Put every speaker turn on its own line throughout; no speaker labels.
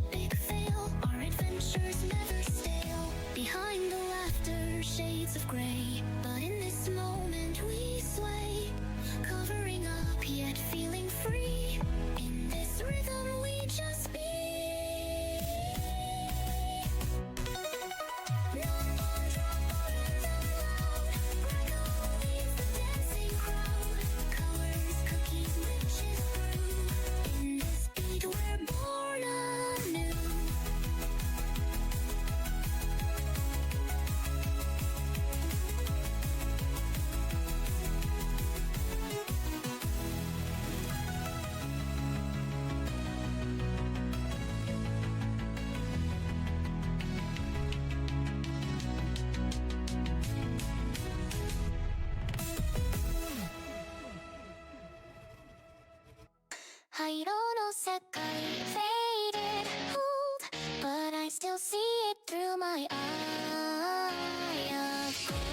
epic fail. Our adventures never stale. Behind the laughter, shades of gray. But in this moment we sway, covering up yet feeling free. In this rhythm we just be. Faded, old, but I still see it through my eye of gold.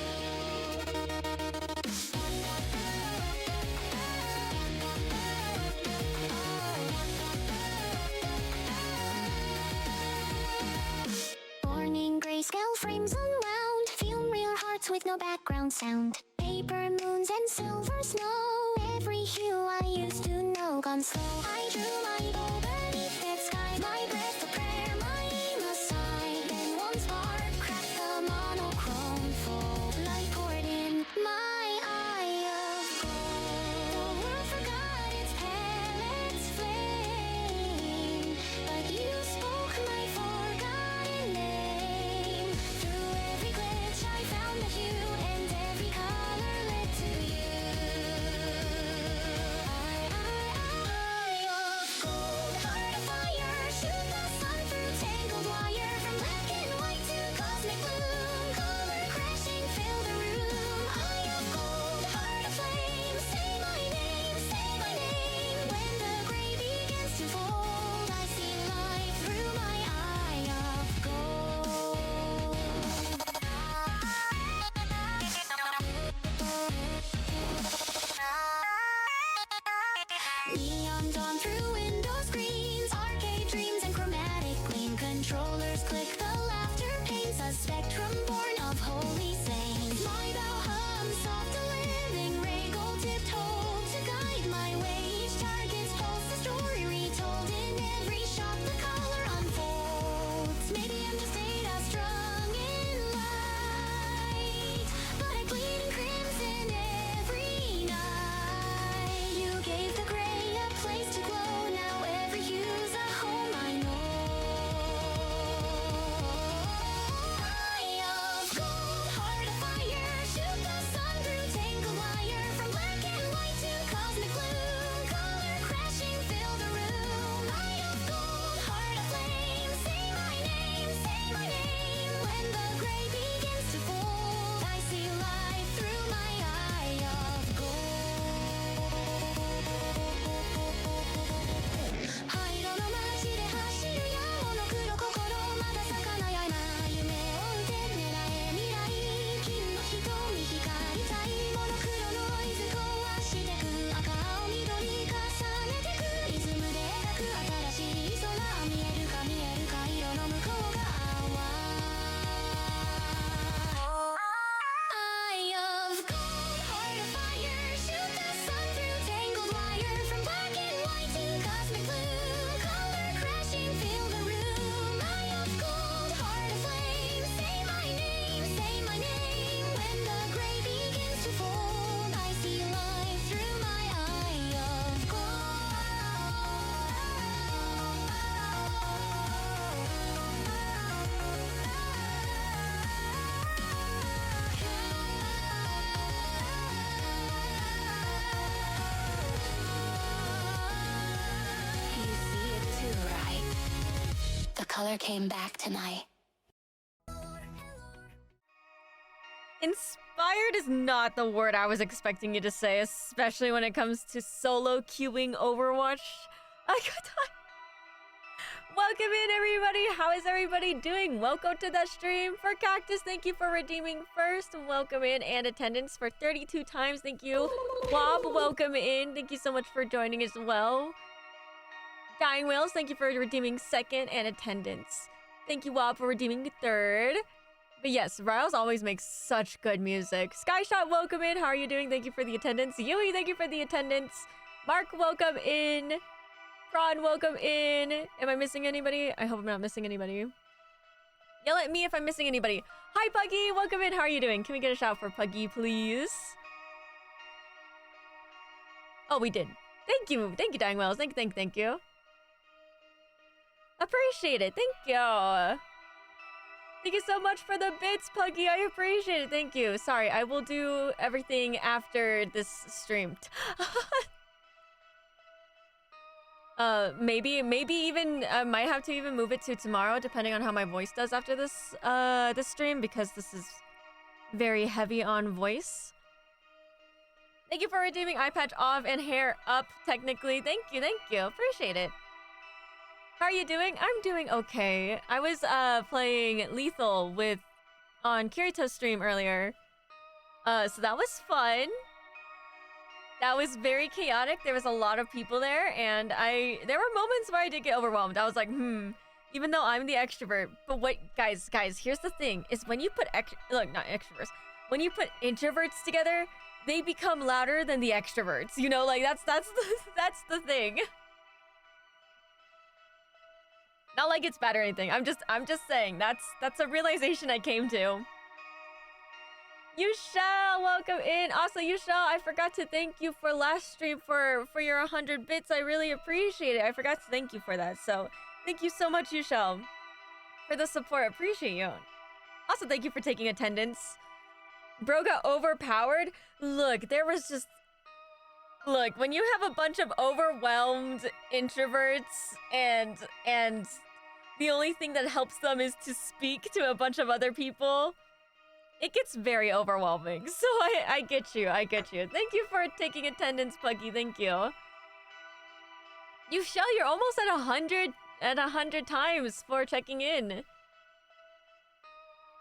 Morning grayscale frames unwound, film real hearts with no background sound. Paper moons and silver snow, every hue I used to know gone slow. I drew my bow beneath that sky, my breath a prayer, my aim a sigh. Then one spark cracked the monochrome fold, light poured in my eye of gold. The world forgot its palettes flame, but you spoke my forgotten name. Through every glitch I found the hue, and every color led to you. Eye of gold, heart of fire, shoot the sun through tangled wire. From black and white to cosmic bloom, color crashing fill the room. Eye of gold, heart of flame, say my name, say my name. When the gray begins to fold, I see light through my eye of gold. Neon dawn through window screens, arcade dreams and chromatic gleam. Controllers click, the laughter paints a spectrum born of holy saints. My bell hums, soft a living ray, gold tipped hold to guide my way. Each target's pulse, the story retold. In every shot, the color unfolds. Maybe I'm just data strung in light, but I bleed in crimson every night. You gave the gray a place to glow, now every hue's a home I know. Eye of gold, heart of fire, shoot the sun through tangled wire. From black and white to cosmic blue, color crashing fill the room. Eye of gold, heart of flame, say my name, say my name. When the gray begins to fold, I see light through my eye of gold. 灰色の街で走る矢モノクロ心まだ魚やな夢を追って狙え未来金の瞳光りたいモノクロノイズ壊してく赤青緑重ねてくリズムで描く新しい空見えるか見えるか色の向こう側は Eye of gold, heart of fire, shoot the sun through tangled wire. From black and white to cosmic blue, color crashing fill the room. Eye of gold, heart of flame, say my name, say my name. When the gray begins to fold, I see light through my eye of gold. You see it too, right? The color came back tonight.
Inspired is not the word I was expecting you to say, especially when it comes to solo queuing Overwatch. I got time. Welcome in, everybody. How is everybody doing? Welcome to the stream. For Cactus, thank you for redeeming first. Welcome in, and attendance for 32 times. Thank you. Wob, welcome in. Thank you so much for joining as well. Dying Whales, thank you for redeeming 2nd and attendance. Thank you all for redeeming 3rd. But yes, Ryles always makes such good music. Skyshot, welcome in. How are you doing? Thank you for the attendance. Yui, thank you for the attendance. Mark, welcome in. Prawn, welcome in. Am I missing anybody? I hope I'm not missing anybody. Yell at me if I'm missing anybody. Hi, Puggy. Welcome in. How are you doing? Can we get a shout for Puggy, please? Oh, we did. Thank you. Thank you, Dying Whales. Thank you. Appreciate it. Thank you. Thank you so much for the bits, Puggy. I appreciate it. Thank you. Sorry, I will do everything after this stream. Maybe even might have to even move it to tomorrow, depending on how my voice does after this this stream, because this is very heavy on voice. Thank you for redeeming eye patch off and hair up. Technically, thank you, appreciate it. How are you doing? I'm doing okay. I was playing Lethal on Kirito's stream earlier, so that was fun. That was very chaotic. There was a lot of people there, and there were moments where I did get overwhelmed. I was like, even though I'm the extrovert. But what, guys, here's the thing, is when you put not extroverts. When you put introverts together, they become louder than the extroverts. You know, like that's the thing. Not like it's bad or anything. I'm just saying that's a realization I came to. Yushel, welcome in. Also, Yushel, I forgot to thank you for last stream for your 100 bits. I really appreciate it. I forgot to thank you for that. So, thank you so much, Yushel, for the support. Appreciate you. Also, thank you for taking attendance. Bro got overpowered. Look, when you have a bunch of overwhelmed introverts and the only thing that helps them is to speak to a bunch of other people, it gets very overwhelming. So I get you. Thank you for taking attendance, Puggy. Thank you. Yushel, you're almost at 100 times for checking in.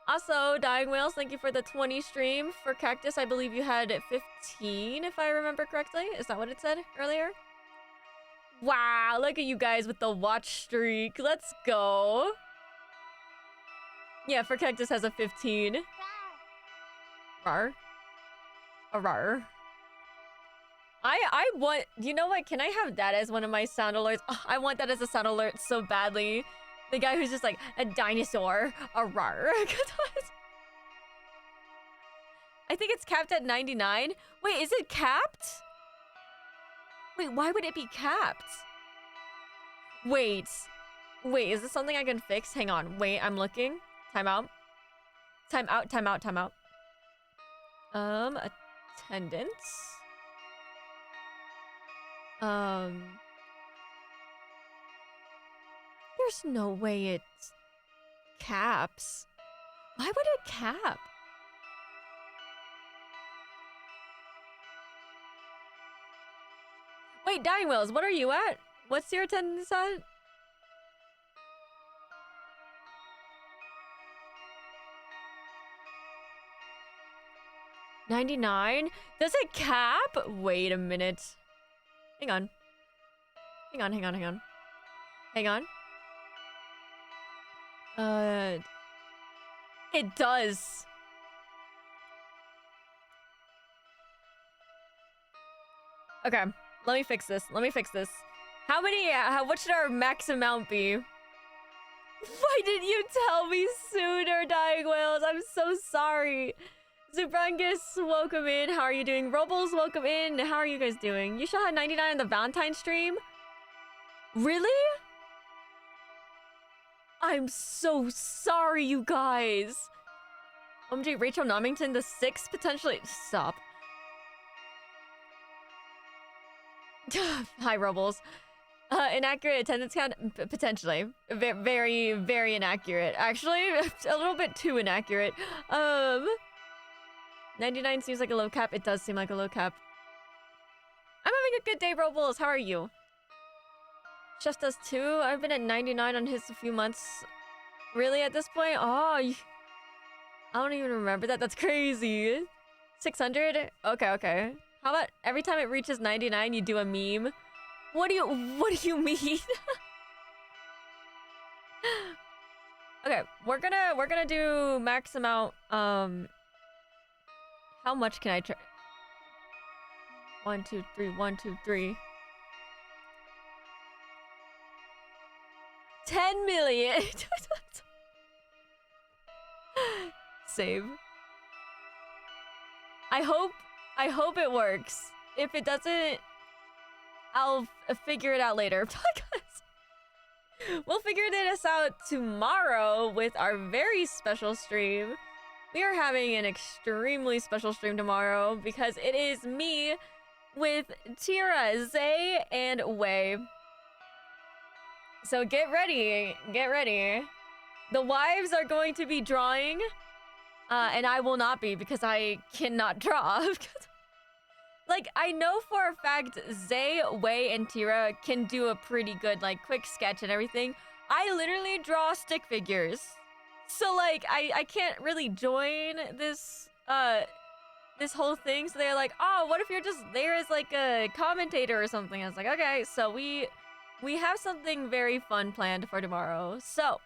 Also, Dying Whales, thank you for the 20 stream. For Cactus, I believe you had 15, if I remember correctly. Is that what it said earlier? Wow, look at you guys with the watch streak. Let's go. Yeah, for Cactus has a 15. Rar. A rar. I want, you know what? Can I have that as one of my sound alerts? Oh, I want that as a sound alert so badly. The guy who's just like, a dinosaur, a rar. I think it's capped at 99. Wait, is it capped? Wait, why would it be capped? Wait, is this something I can fix? Hang on, wait, I'm looking. Time out. Attendance. There's no way it caps. Why would it cap? Wait, Dying Whales, what are you at? What's your attendance at? $99? Does it cap? Wait a minute. Hang on. It does. Okay, let me fix this. How many, what should our max amount be? Why didn't you tell me sooner, Dying Whales? I'm so sorry. Zubrangus, welcome in. How are you doing? Robles, welcome in. How are you guys doing? You shall have 99 on the Valentine stream? Really? I'm so sorry, you guys. OMG, Rachel Nomington, the 6th, potentially. Stop. Hi, Robles. Inaccurate attendance count? Potentially. Very, very inaccurate. Actually, a little bit too inaccurate. 99 seems like a low cap. It does seem like a low cap. I'm having a good day, Robles. How are you? Chef does too. I've been at 99 on his a few months. Really, at this point? Oh, I don't even remember that. That's crazy. 600? Okay. How about every time it reaches 99, you do a meme What do you mean? Okay, we're gonna do max amount. How much can I try? 1, 2, 3, 1, 2, 3. 10 million. Save. I hope it works. If it doesn't, I'll figure it out later. We'll figure this out tomorrow with our very special stream. We are having an extremely special stream tomorrow because it is me with Tira, Zay, and Wei. So get ready, get ready. The wives are going to be drawing, and I will not be because I cannot draw. Like, I know for a fact Zay, Wei, and Tira can do a pretty good, like, quick sketch and everything. I literally draw stick figures. So, like, I can't really join this, this whole thing. So they're like, oh, what if you're just there as, like, a commentator or something? I was like, okay, so we have something very fun planned for tomorrow. So,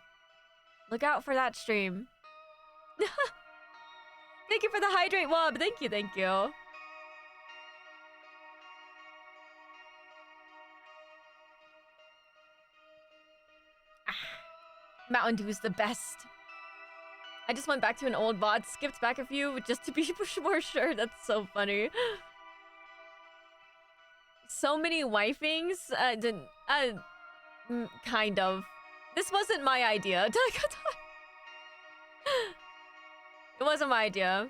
look out for that stream. Thank you for the hydrate wob. Thank you, thank you. Mountain Dew is the best. I just went back to an old VOD, skipped back a few just to be more sure. That's so funny. So many wifings. Kind of. This wasn't my idea. It wasn't my idea.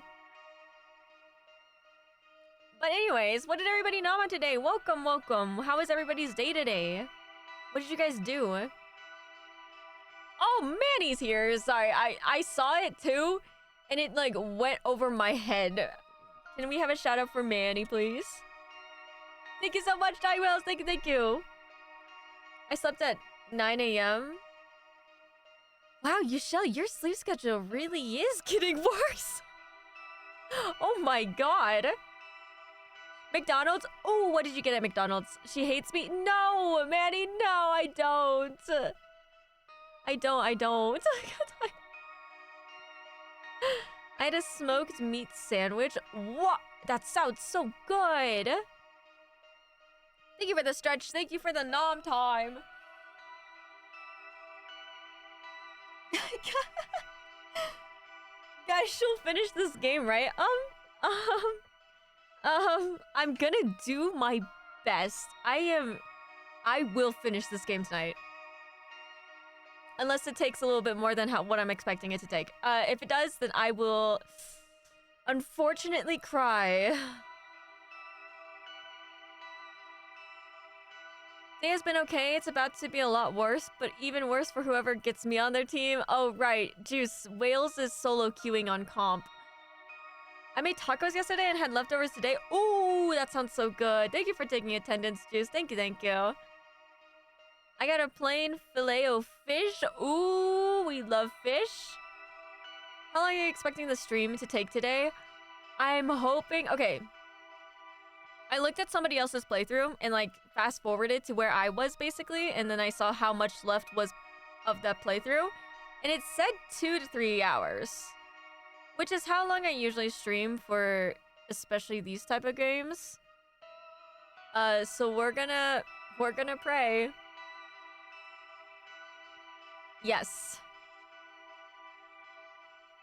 But anyways, what did everybody nom on today? Welcome, welcome. How was everybody's day today? What did you guys do? Oh, Manny's here. Sorry, I saw it too, and it like went over my head. Can we have a shout out for Manny, please? Thank you so much, Die Wells. Thank you, thank you. I slept at 9 a.m. Wow, Yushel, your sleep schedule really is getting worse. Oh my god. McDonald's? Oh, what did you get at McDonald's? She hates me? No, Manny, no, I don't. I don't. I had a smoked meat sandwich. What? That sounds so good. Thank you for the stretch. Thank you for the nom time. Guys, she'll finish this game, right? I'm gonna do my best. I will finish this game tonight. Unless it takes a little bit more than what I'm expecting it to take. If it does, then I will unfortunately cry. Day has been okay. It's about to be a lot worse, but even worse for whoever gets me on their team. Oh, right. Juice. Wales is solo queuing on comp. I made tacos yesterday and had leftovers today. Ooh, that sounds so good. Thank you for taking attendance, Juice. Thank you, thank you. I got a plain filet of fish. Ooh, we love fish. How long are you expecting the stream to take today? I'm hoping... Okay. I looked at somebody else's playthrough and, like, fast-forwarded to where I was, basically. And then I saw how much left was of that playthrough. And it said 2 to 3 hours. Which is how long I usually stream for, especially these type of games. So we're gonna pray. Yes.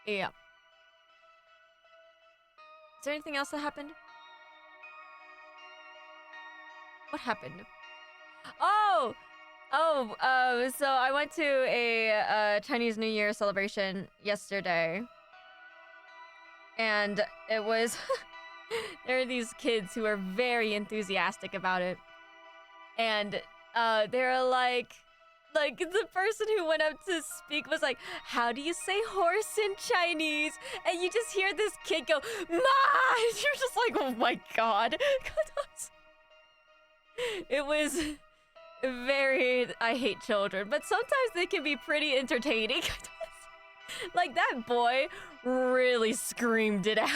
Yeah. Is there anything else that happened? What happened? So I went to a Chinese New Year celebration yesterday. And it was... there are these kids who are very enthusiastic about it. And they're like... Like, the person who went up to speak was like, how do you say horse in Chinese? And you just hear this kid go, Ma! And you're just like, oh my god. It was very... I hate children, but sometimes they can be pretty entertaining. Like, that boy really screamed it out.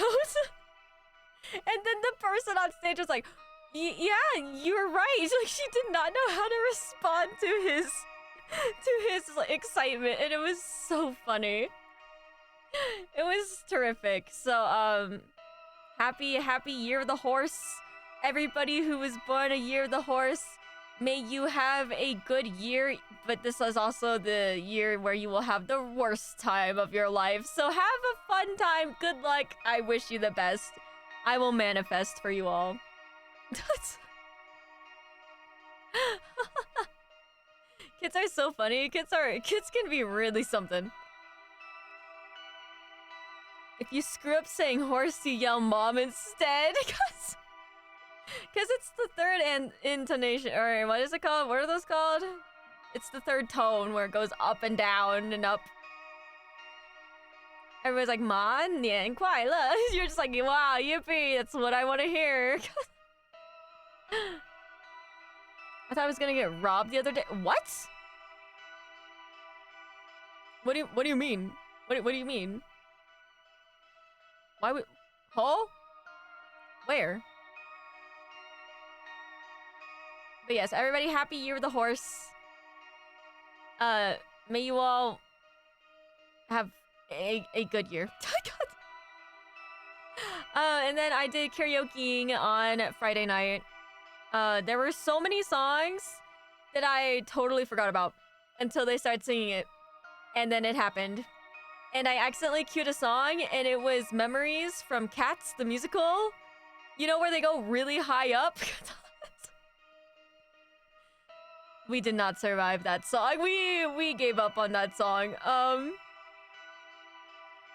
And then the person on stage was like, Yeah, you're right. Like, she did not know how to respond to his like, excitement, and it was so funny. It was terrific. So happy year of the horse, everybody who was born a year of the horse. May you have a good year, but this is also the year where you will have the worst time of your life. So have a fun time. Good luck. I wish you the best. I will manifest for you all. Kids are so funny. Kids can be really something. If you screw up saying horse, you yell mom instead. Because it's the third intonation, or what is it called? What are those called? It's the third tone where it goes up and down and up. Everybody's like, Ma, nian kuai le. You're just like, wow, yippee, that's what I want to hear. I thought I was gonna get robbed the other day. What? What do you mean? What do you mean? Why would... Oh? Where? But yes, everybody, happy year of the horse. May you all have a good year. And then I did karaokeing on Friday night. There were so many songs that I totally forgot about until they started singing it. And then it happened. And I accidentally queued a song, and it was Memories from Cats, the musical. You know where they go really high up? We did not survive that song. We gave up on that song.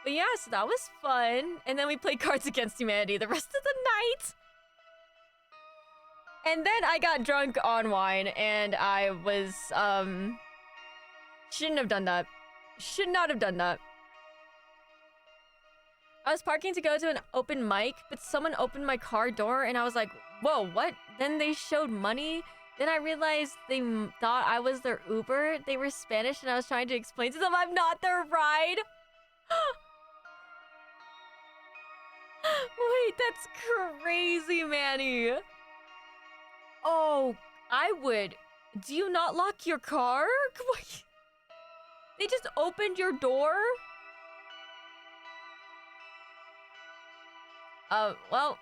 But yeah, so that was fun. And then we played Cards Against Humanity the rest of the night. And then I got drunk on wine, and I was, shouldn't have done that. Should not have done that. I was parking to go to an open mic, but someone opened my car door, and I was like, whoa, what? Then they showed money. Then I realized they thought I was their Uber. They were Spanish, and I was trying to explain to them I'm not their ride. Wait, that's crazy, Manny. Oh, I would. Do you not lock your car? They just opened your door? Well,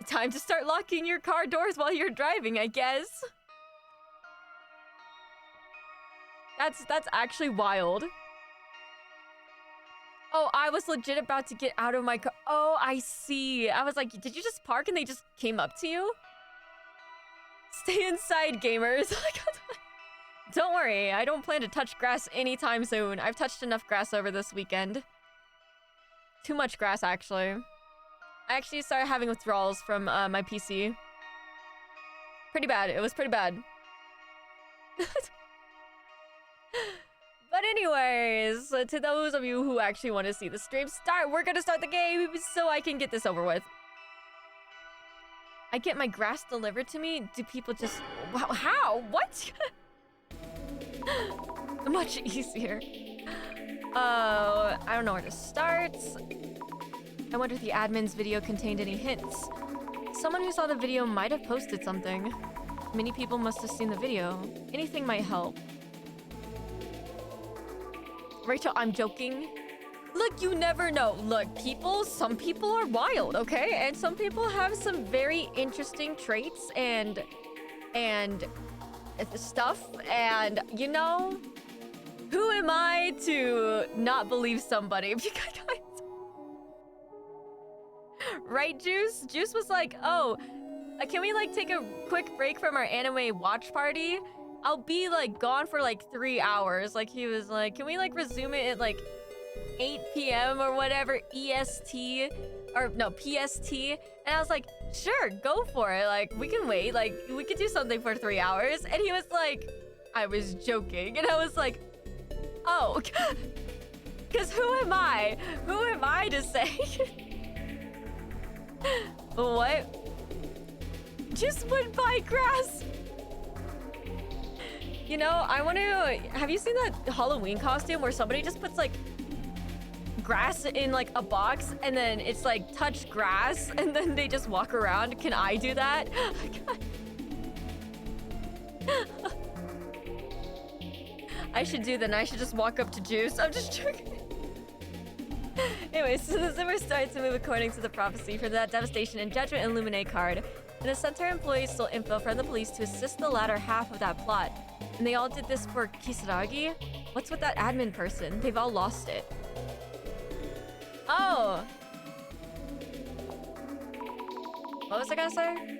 time to start locking your car doors while you're driving, I guess. That's actually wild. Oh, I was legit about to get out of my car. Oh, I see. I was like, did you just park and they just came up to you? Stay inside, gamers. Don't worry, I don't plan to touch grass anytime soon. I've touched enough grass over this weekend. Too much grass, actually. I actually started having withdrawals from my PC. Pretty bad. It was pretty bad. But anyways, to those of you who actually want to see the stream start, we're gonna start the game so I can get this over with. I get my grass delivered to me? Do people just... Wow, how? What? Much easier. I don't know where to start. I wonder if the admin's video contained any hints. Someone who saw the video might have posted something. Many people must have seen the video. Anything might help. Rachel, I'm joking. Look, you never know. Look, some people are wild, okay? And some people have some very interesting traits and stuff. And, you know, who am I to not believe somebody? Right, Juice? Juice was like, oh, can we, like, take a quick break from our anime watch party? I'll be, like, gone for, like, 3 hours. Like, he was like, can we, like, resume it at, like, 8 p.m. or whatever, EST, or no, PST. And I was like, sure, go for it. Like, we can wait. Like, we could do something for 3 hours. And he was like, I was joking. And I was like, oh, because who am I? Who am I to say? What? Just went by grass. You know, I want to... Have you seen that Halloween costume where somebody just puts, like, grass in like a box and then it's like touch grass and then they just walk around. Can I do that? I should do that. I should just walk up to Juice. I'm just joking. Anyway, so the Zimmer starts to move according to the prophecy for that devastation and judgment illuminate card. And the center employees stole info from the police to assist the latter half of that plot. And they all did this for Kisaragi? What's with that admin person? They've all lost it. Oh! What was I gonna say?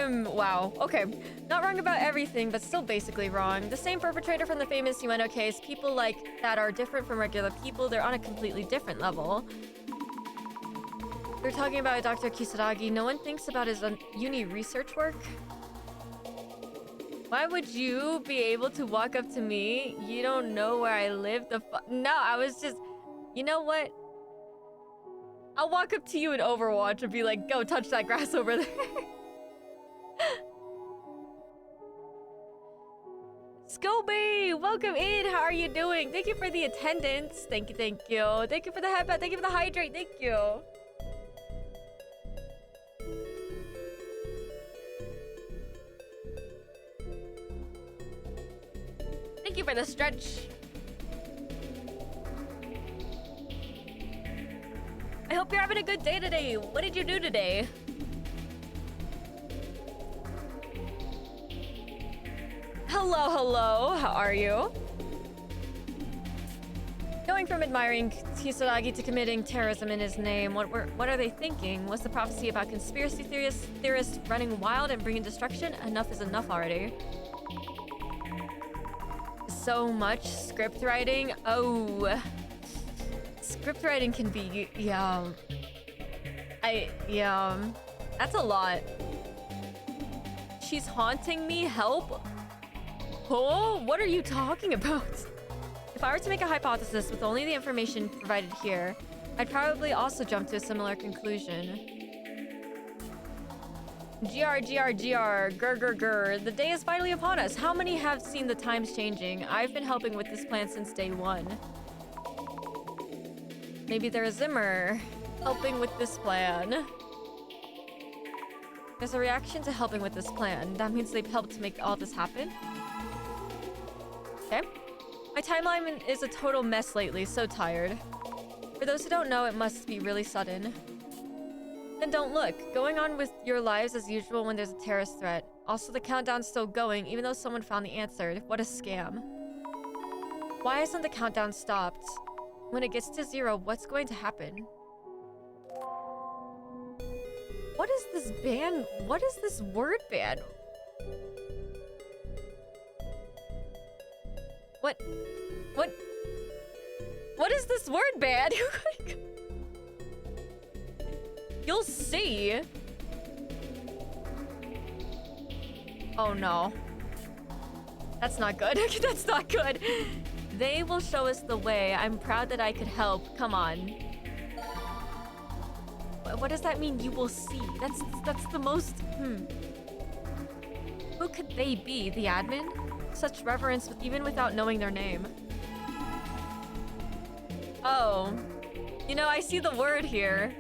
Wow, okay. Not wrong about everything, but still basically wrong. The same perpetrator from the famous Ueno case, people like that are different from regular people, they're on a completely different level. They're talking about Dr. Kisaragi. No one thinks about his uni research work. Why would you be able to walk up to me? You don't know where I live? No, I was just... You know what? I'll walk up to you in Overwatch and be like, go touch that grass over there. Scooby, welcome in. How are you doing? Thank you for the attendance. Thank you, thank you. Thank you for the headband. Thank you for the hydrate. Thank you. Thank you for the stretch. I hope you're having a good day today. What did you do today? Hello, hello. How are you? Going from admiring Kisaragi to committing terrorism in his name. What are they thinking? What's the prophecy about conspiracy theorists running wild and bringing destruction? Enough is enough already. So much script writing. Oh. Script writing can be, yeah. That's a lot. She's haunting me, help? Oh, what are you talking about? If I were to make a hypothesis with only the information provided here, I'd probably also jump to a similar conclusion. Grr. The day is finally upon us. How many have seen the times changing? I've been helping with this plan since day one. Maybe there's Zimmer helping with this plan. There's a reaction to helping with this plan. That means they've helped to make all this happen. Okay. My timeline is a total mess lately, so tired. For those who don't know, it must be really sudden. Then don't look. Going on with your lives as usual when there's a terrorist threat. Also, the countdown's still going, even though someone found the answer. What a scam. Why hasn't the countdown stopped? When it gets to 0, what's going to happen? What is this ban? What is this word ban? What is this word ban? You'll see. Oh no. That's not good. That's not good. They will show us the way. I'm proud that I could help. Come on. What does that mean? You will see. That's the most... Who could they be? The admin? Such reverence even without knowing their name. Oh. You know, I see the word here.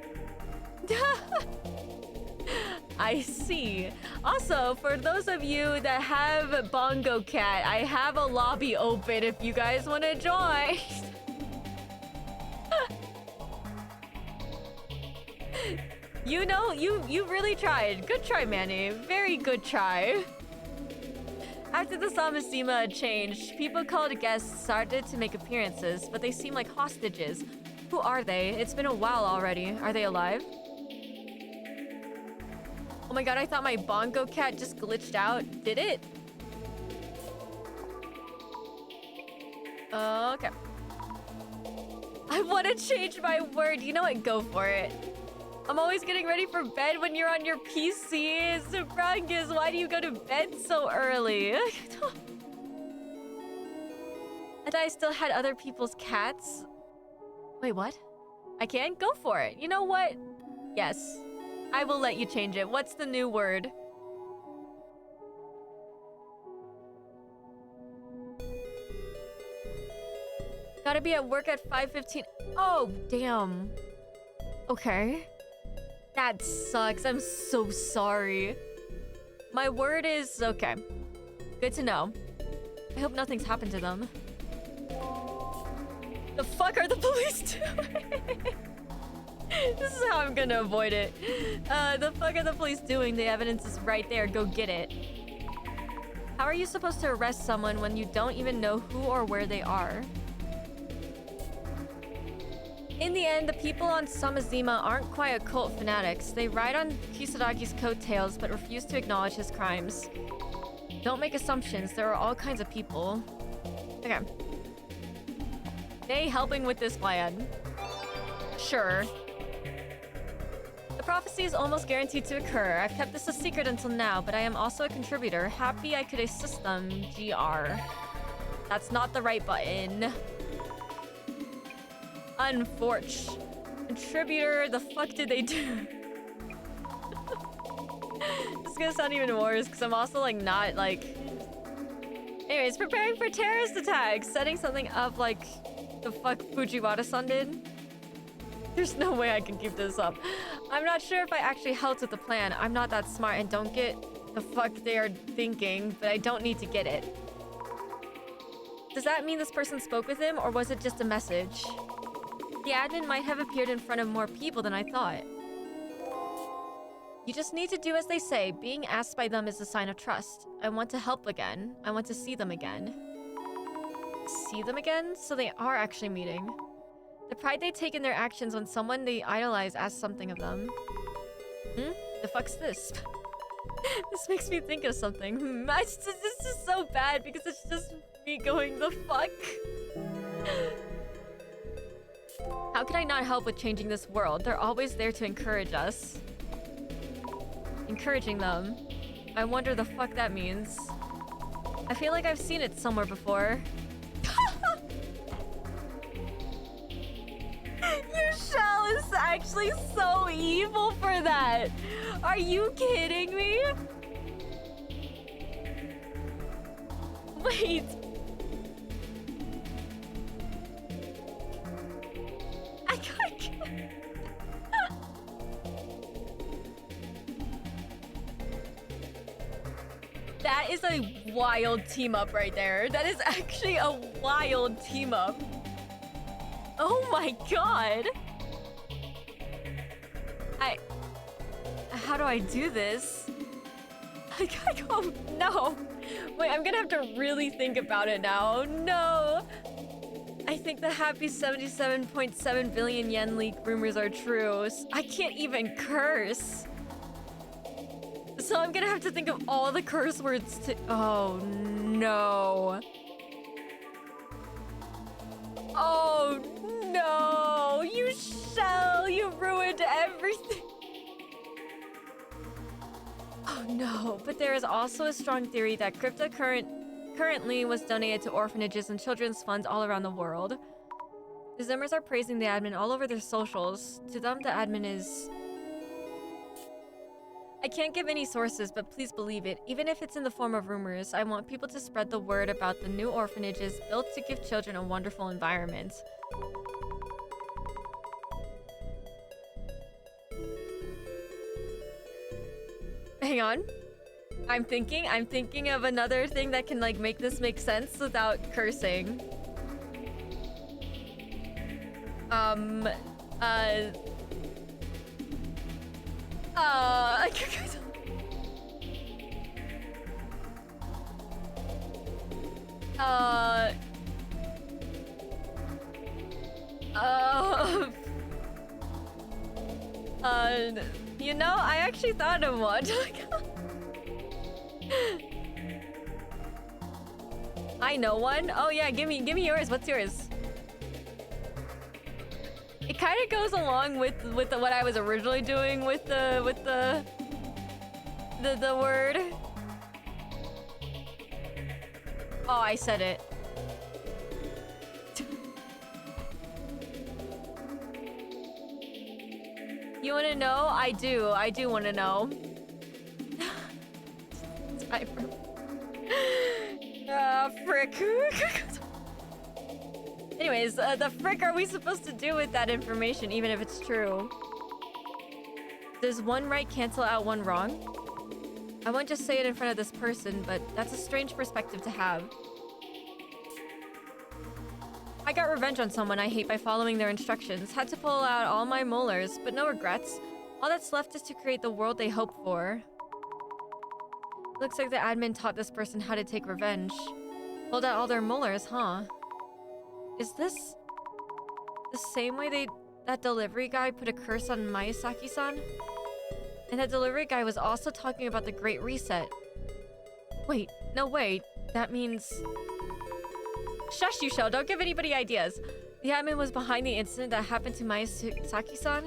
I see. Also, for those of you that have Bongo Cat, I have a lobby open if you guys want to join. You know, you really tried. Good try, Manny. Very good try. After the Samasima changed, people called guests started to make appearances, but they seem like hostages. Who are they? It's been a while already. Are they alive? Oh my god, I thought my Bongo Cat just glitched out. Did it? Okay. I want to change my word. You know what? Go for it. I'm always getting ready for bed when you're on your PC. Subrangus, why do you go to bed so early? I thought I still had other people's cats. Wait, what? I can? Go for it. You know what? Yes. I will let you change it. What's the new word? Gotta be at work at 5:15. Oh, damn. Okay. That sucks. I'm so sorry. My word is okay. Good to know. I hope nothing's happened to them. The fuck are the police doing? This is how I'm gonna avoid it. The fuck are the police doing? The evidence is right there. Go get it. How are you supposed to arrest someone when you don't even know who or where they are? In the end, the people on Samazima aren't quite occult fanatics. They ride on Kisaragi's coattails but refuse to acknowledge his crimes. Don't make assumptions. There are all kinds of people. Okay. They helping with this plan. Sure. The prophecy is almost guaranteed to occur. I've kept this a secret until now, but I am also a contributor. Happy I could assist them. GR. That's not the right button. Unfortunate. Contributor, the fuck did they do? This is gonna sound even worse because I'm also like not like... Anyways, preparing for terrorist attacks. Setting something up like the fuck Fujiwara-san did. There's no way I can keep this up. I'm not sure if I actually helped with the plan. I'm not that smart and don't get the fuck they are thinking, but I don't need to get it. Does that mean this person spoke with him or was it just a message? The admin might have appeared in front of more people than I thought. You just need to do as they say. Being asked by them is a sign of trust. I want to help again. I want to see them again. See them again? So they are actually meeting. The pride they take in their actions when someone they idolize asks something of them. The fuck's this? This makes me think of something. This is so bad because it's just me going the fuck. How could I not help with changing this world? They're always there to encourage us. Encouraging them. I wonder the fuck that means. I feel like I've seen it somewhere before. Your shell is actually so evil for that. Are you kidding me? Wait. I can't. That is a wild team up right there. That is actually a wild team up. Oh my god. How do I do this? Oh no. Wait, I'm gonna have to really think about it now. No. I think the happy 77.7 billion yen leak rumors are true. I can't even curse. So I'm gonna have to think of all the curse words to... Oh, no. Oh, no. You shell. You ruined everything. Oh, no. But there is also a strong theory that crypto currently was donated to orphanages and children's funds all around the world. The Zimmers are praising the admin all over their socials. To them, the admin is... I can't give any sources, but please believe it. Even if it's in the form of rumors, I want people to spread the word about the new orphanages built to give children a wonderful environment. Hang on. I'm thinking of another thing that can like make this make sense without cursing. You know, I actually thought of one. I know one. Oh yeah, give me yours. What's yours? It kind of goes along with what I was originally doing with the word. Oh, I said it. You want to know? I do want to know. Ah, frick. Anyways, the frick are we supposed to do with that information, even if it's true? Does one right cancel out one wrong? I won't just say it in front of this person, but that's a strange perspective to have. I got revenge on someone I hate by following their instructions. Had to pull out all my molars, but no regrets. All that's left is to create the world they hope for. Looks like the admin taught this person how to take revenge. Pulled out all their molars, huh? Is this the same way that delivery guy put a curse on Miyazaki-san? And that delivery guy was also talking about the Great Reset. Wait, no way. That means... Shush, you shell. Don't give anybody ideas. The admin was behind the incident that happened to Miyazaki-san.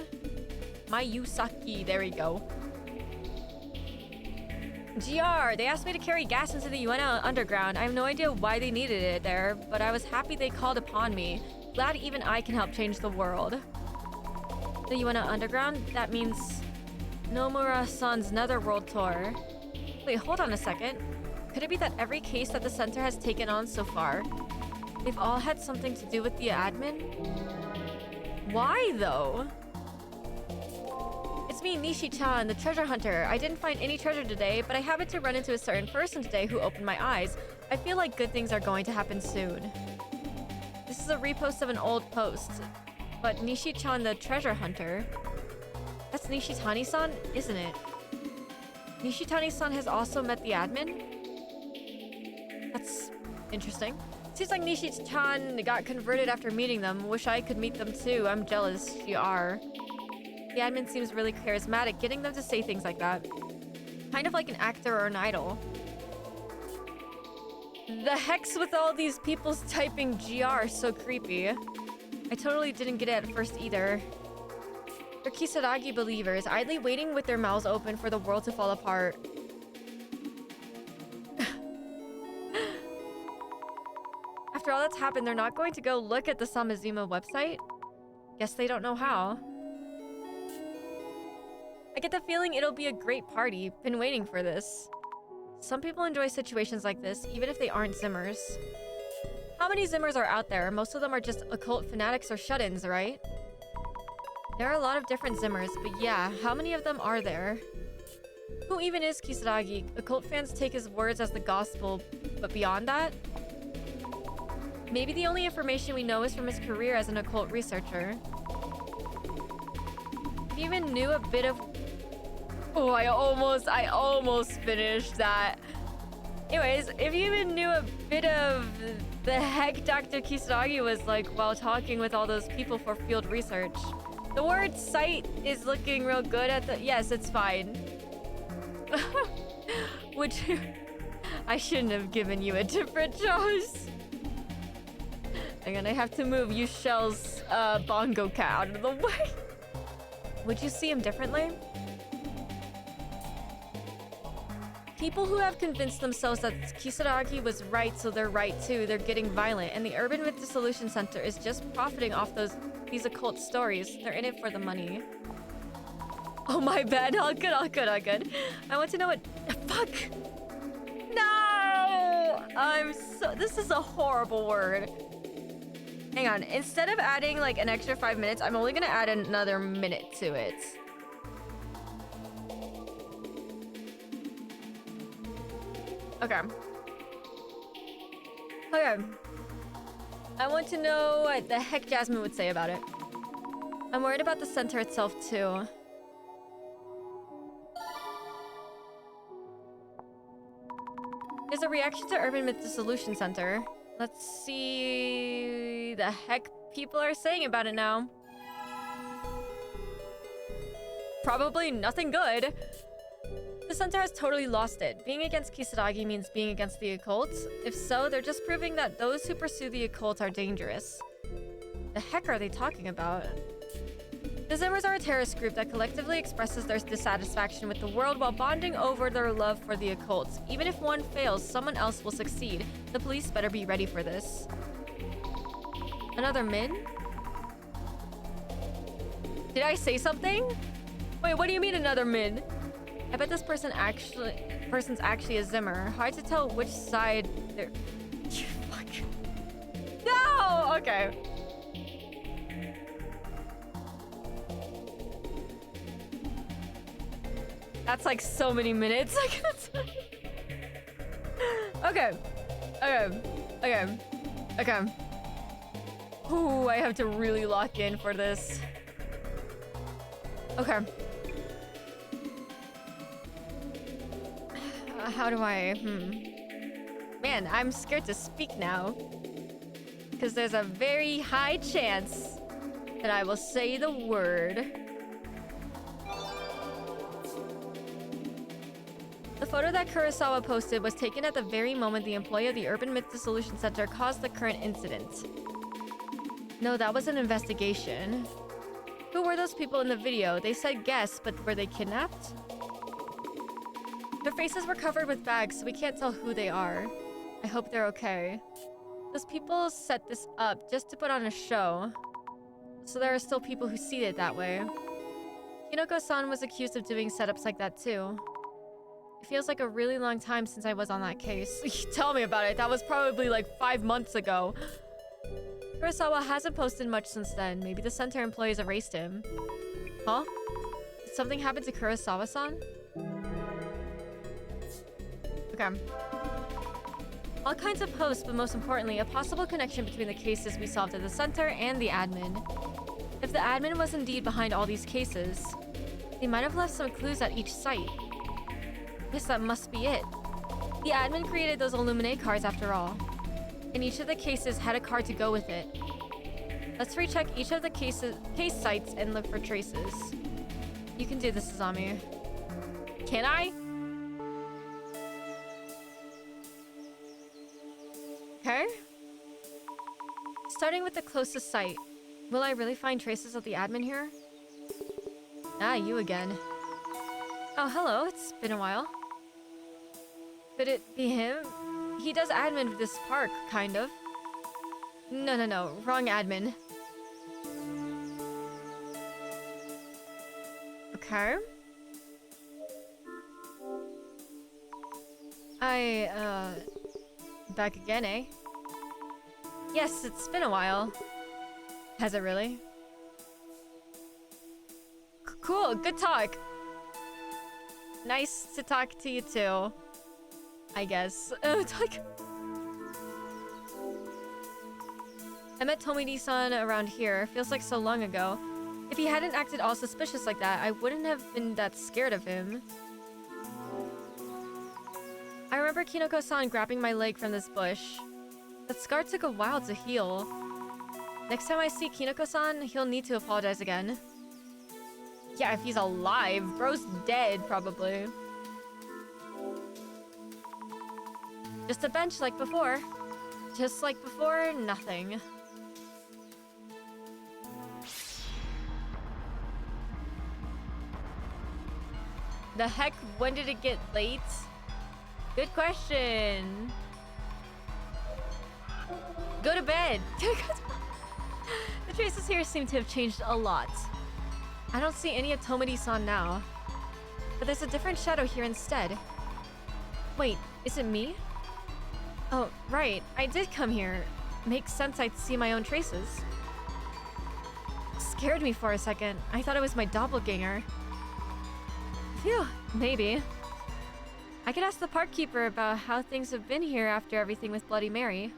Miyazaki, there we go. GR, they asked me to carry gas into the UN underground. I have no idea why they needed it there, but I was happy they called upon me. Glad even I can help change the world. The UN underground? That means Nomura-san's Netherworld tour. Wait, hold on a second. Could it be that every case that the center has taken on so far, they've all had something to do with the admin? Why, though? It's me, Nishi-chan, the treasure hunter. I didn't find any treasure today, but I happened to run into a certain person today who opened my eyes. I feel like good things are going to happen soon. This is a repost of an old post. But Nishi-chan, the treasure hunter... That's Nishitani-san, isn't it? Nishitani-san has also met the admin? That's interesting. Seems like Nishi-chan got converted after meeting them. Wish I could meet them too. I'm jealous. You are. The admin seems really charismatic, getting them to say things like that. Kind of like an actor or an idol. The heck's with all these people typing GR, so creepy. I totally didn't get it at first either. They're Kisaragi believers, idly waiting with their mouths open for the world to fall apart. After all that's happened, they're not going to go look at the Samazima website? Guess they don't know how. I get the feeling it'll be a great party. Been waiting for this. Some people enjoy situations like this, even if they aren't Zimmers. How many Zimmers are out there? Most of them are just occult fanatics or shut-ins, right? There are a lot of different Zimmers, but yeah, how many of them are there? Who even is Kisaragi? Occult fans take his words as the gospel, but beyond that? Maybe the only information we know is from his career as an occult researcher. If you even knew a bit of... Oh, I almost finished that. Anyways, if you even knew a bit of the heck Dr. Kisaragi was like while talking with all those people for field research. The word site is looking real good at the... Yes, it's fine. Which... I shouldn't have given you a different choice. I'm gonna have to move you Shell's bongo cat out of the way. Would you see him differently? People who have convinced themselves that Kisaragi was right, so they're right too, they're getting violent, and the Urban Myth Dissolution Center is just profiting off these occult stories. They're in it for the money. Oh, my bad. All good. I want to know what... Fuck! No! This is a horrible word. Hang on. Instead of adding like an extra 5 minutes, I'm only gonna add another minute to it. Okay. I want to know what the heck Jasmine would say about it. I'm worried about the center itself too. There's a reaction to Urban Myth Dissolution Center. Let's see the heck people are saying about it now. Probably nothing good. The center has totally lost it. Being against Kisaragi means being against the occult. If so, they're just proving that those who pursue the occult are dangerous. The heck are they talking about? The Zimmers are a terrorist group that collectively expresses their dissatisfaction with the world while bonding over their love for the occult. Even if one fails, someone else will succeed. The police better be ready for this. Another min? Did I say something? Wait, what do you mean another min? I bet this person's actually a Zimmer. Hard to tell which side they're... Fuck. No! Okay. That's like so many minutes. Okay. Okay. Ooh, I have to really lock in for this. Okay. How do I... Man, I'm scared to speak now. Because there's a very high chance that I will say the word. The photo that Kurosawa posted was taken at the very moment the employee of the Urban Myth Dissolution Center caused the current incident. No, that was an investigation. Who were those people in the video? They said guests, but were they kidnapped? Their faces were covered with bags, so we can't tell who they are. I hope they're okay. Those people set this up just to put on a show. So there are still people who see it that way. Hinoko-san was accused of doing setups like that too. It feels like a really long time since I was on that case. Tell me about it. That was probably like 5 months ago. Kurosawa hasn't posted much since then. Maybe the center employees erased him. Huh? Did something happen to Kurosawa-san? Okay. All kinds of posts, but most importantly, a possible connection between the cases we solved at the center and the admin. If the admin was indeed behind all these cases, they might have left some clues at each site. Yes, that must be it. The admin created those Illuminate cards after all. And each of the cases had a card to go with it. Let's recheck each of the case sites and look for traces. You can do this, Azami. Can I? Okay. Starting with the closest site. Will I really find traces of the admin here? Ah, you again. Oh, hello. It's been a while. Could it be him? He does admin this park, kind of. No. Wrong admin. Okay. Back again, eh? Yes, it's been a while. Has it really? Cool, good talk. Nice to talk to you too. I guess. I met Tomidi-san around here. Feels like so long ago. If he hadn't acted all suspicious like that, I wouldn't have been that scared of him. I remember Kinoko-san grabbing my leg from this bush. That scar took a while to heal. Next time I see Kinoko-san, he'll need to apologize again. Yeah, if he's alive. Bro's dead, probably. Just a bench like before. Just like before, nothing. The heck, when did it get late? Good question. Go to bed. The traces here seem to have changed a lot. I don't see any of Tomidi-san now. But there's a different shadow here instead. Wait, is it me? Oh, right. I did come here. Makes sense I'd see my own traces. Scared me for a second. I thought it was my doppelganger. Phew, maybe. I could ask the park keeper about how things have been here after everything with Bloody Mary.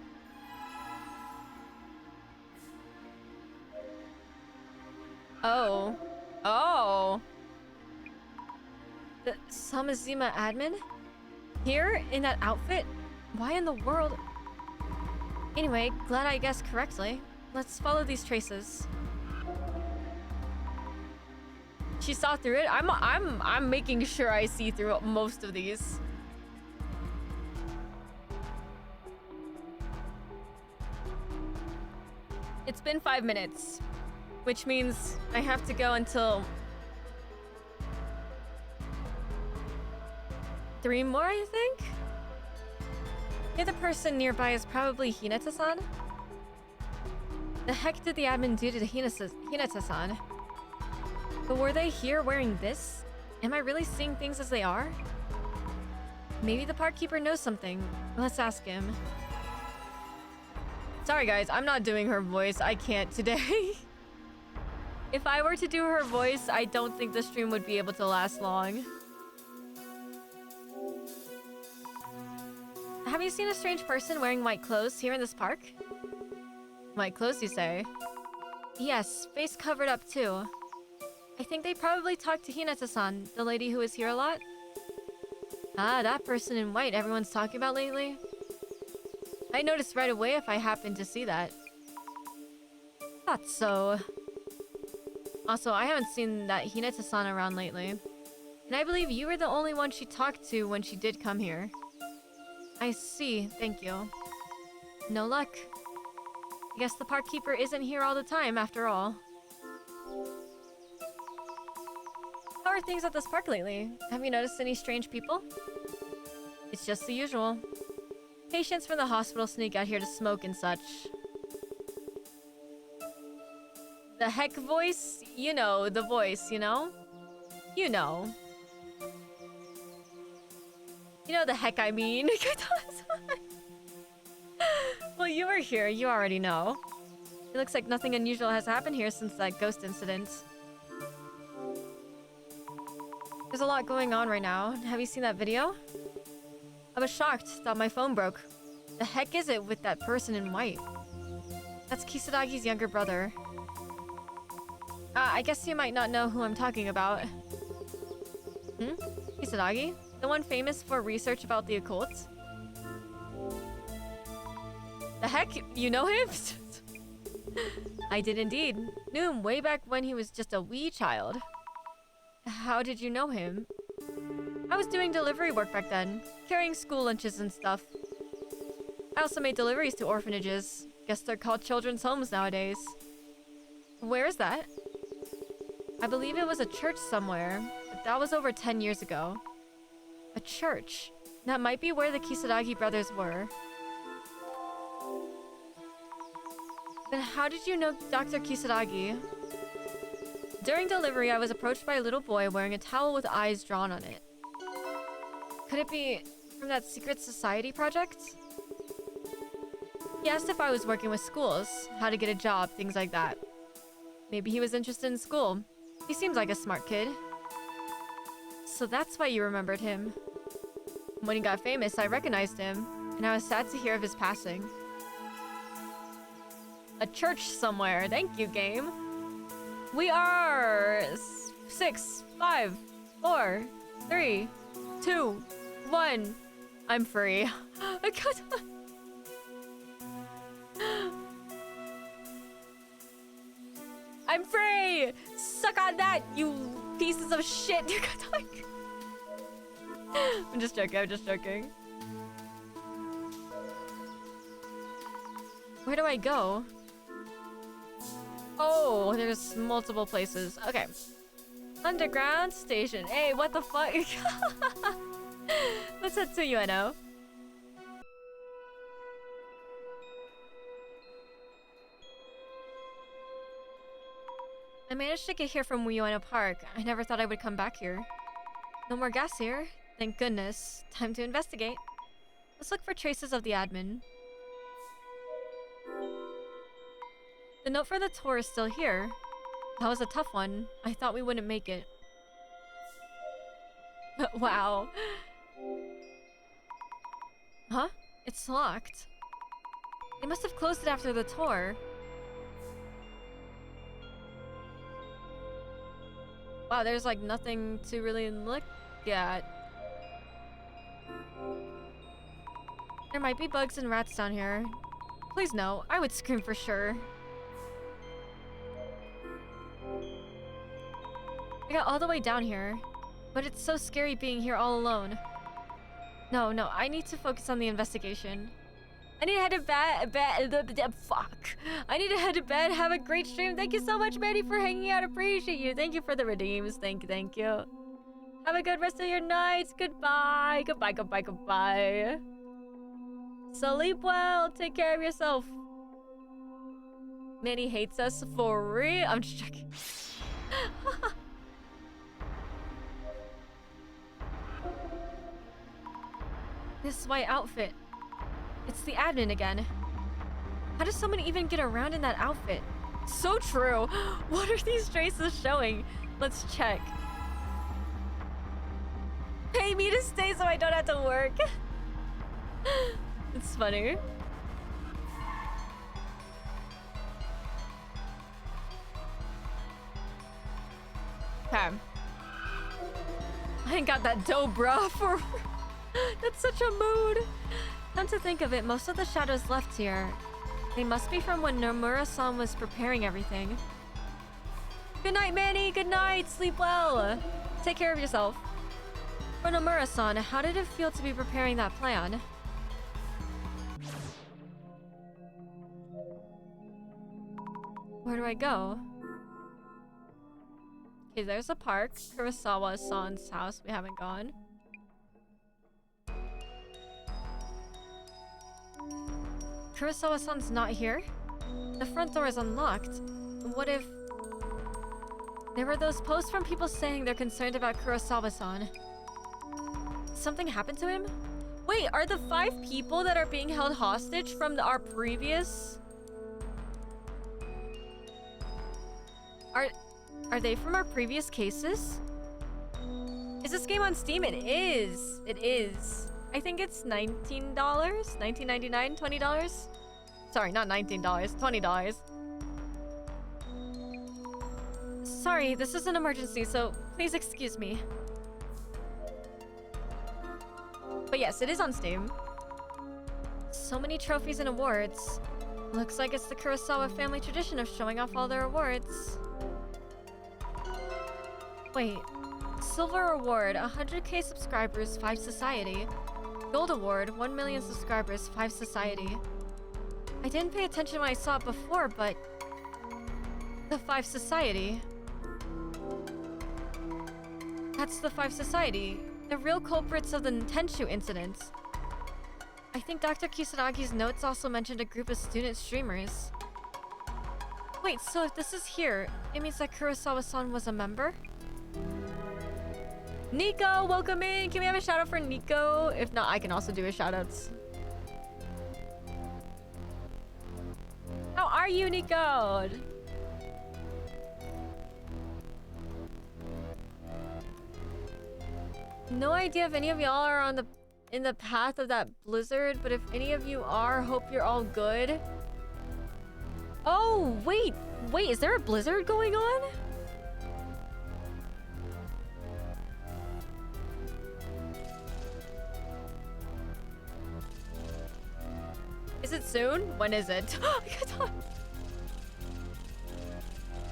Oh. Oh. The Samazima admin? Here? In that outfit? Why in the world? Anyway, glad I guessed correctly. Let's follow these traces. She saw through it? I'm making sure I see through most of these. It's been 5 minutes, which means I have to go until 3 more, I think? The other person nearby is probably Hinata-san. The heck did the admin do to Hinata-san? But were they here wearing this? Am I really seeing things as they are? Maybe the park keeper knows something. Let's ask him. Sorry guys, I'm not doing her voice. I can't today. If I were to do her voice, I don't think the stream would be able to last long. Have you seen a strange person wearing white clothes here in this park? White clothes, you say? Yes, face covered up too. I think they probably talked to Hinata-san, the lady who is here a lot. Ah, that person in white everyone's talking about lately. I noticed right away if I happened to see that. Thought so. Also, I haven't seen that Hinata-san around lately. And I believe you were the only one she talked to when she did come here. I see, thank you. No luck. I guess the park keeper isn't here all the time after all. How are things at this park lately? Have you noticed any strange people? It's just the usual. Patients from the hospital sneak out here to smoke and such. The heck voice? You know, the voice, you know? You know. You know the heck I mean. Well, you were here. You already know. It looks like nothing unusual has happened here since that ghost incident. There's a lot going on right now. Have you seen that video? I was shocked. Thought my phone broke. The heck is it with that person in white? That's Kisadagi's younger brother. I guess you might not know who I'm talking about. Kisadagi? The one famous for research about the occult? The heck? You know him? I did indeed. Knew him way back when he was just a wee child. How did you know him? I was doing delivery work back then, carrying school lunches and stuff. I also made deliveries to orphanages. Guess they're called children's homes nowadays. Where is that? I believe it was a church somewhere, but that was over 10 years ago. A church? That might be where the Kisadagi brothers were. Then how did you know Dr. Kisadagi? During delivery, I was approached by a little boy wearing a towel with eyes drawn on it. Could it be from that secret society project? He asked if I was working with schools, how to get a job, things like that. Maybe he was interested in school. He seems like a smart kid. So that's why you remembered him. When he got famous, I recognized him, and I was sad to hear of his passing. A church somewhere. Thank you, game. We are 6, 5, 4, 3, 2, 1. I'm free. I'm free! Suck on that, you pieces of shit! I'm just joking, I'm just joking. Where do I go? Oh, there's multiple places. Okay. Underground station. Hey, what the fuck? Let's head to Ueno. I managed to get here from Ueno Park. I never thought I would come back here. No more gas here. Thank goodness. Time to investigate. Let's look for traces of the admin. The note for the tour is still here. That was a tough one. I thought we wouldn't make it. Wow. Huh? It's locked. They must have closed it after the tour. Wow, there's like nothing to really look at. There might be bugs and rats down here. Please no, I would scream for sure. I got all the way down here, but it's so scary being here all alone. No, I need to focus on the investigation. I need to head to bed. Fuck. I need to head to bed. Have a great stream. Thank you so much, Manny, for hanging out. Appreciate you. Thank you for the redeems. Thank you. Have a good rest of your nights. Goodbye. Goodbye. Sleep well. Take care of yourself. Manny hates us for real. I'm just joking. This white outfit. It's the admin again. How does someone even get around in that outfit? So true. What are these traces showing? Let's check. Pay me to stay so I don't have to work. It's funny. Okay. I ain't got that dough, bruh. For that's such a mood. Come to think of it, most of the shadows left here, they must be from when Nomura-san was preparing everything. Good night, Manny. Good night. Sleep well. Take care of yourself. For Nomura-san, how did it feel to be preparing that plan? Where do I go? Okay, there's a park. Kurosawa-san's house. We haven't gone. Kurosawa-san's not here? The front door is unlocked. What if... There were those posts from people saying they're concerned about Kurosawa-san. Something happened to him? Wait, are the 5 people that are being held hostage from our previous... Are they from our previous cases? Is this game on Steam? It is. It is. I think it's $19, $19.99, $20. Sorry, not $19, $20. Sorry, this is an emergency, so please excuse me. But yes, it is on Steam. So many trophies and awards. Looks like it's the Kurosawa family tradition of showing off all their awards. Wait. Silver award, 100k subscribers, 5 society. Gold award, 1 million subscribers, 5 society. I didn't pay attention when I saw it before, but... The 5 society. That's the 5 society. The real culprits of the Tenshu incident. I think Dr. Kisaragi's notes also mentioned a group of student streamers. Wait, so if this is here, it means that Kurosawa-san was a member? Nico, welcome in! Can we have a shout out for Nico? If not, I can also do a shout outs. How are you, Nico? No idea if any of y'all are in the path of that blizzard, but if any of you are, hope you're all good. Oh, wait, is there a blizzard going on? Is it soon? When is it?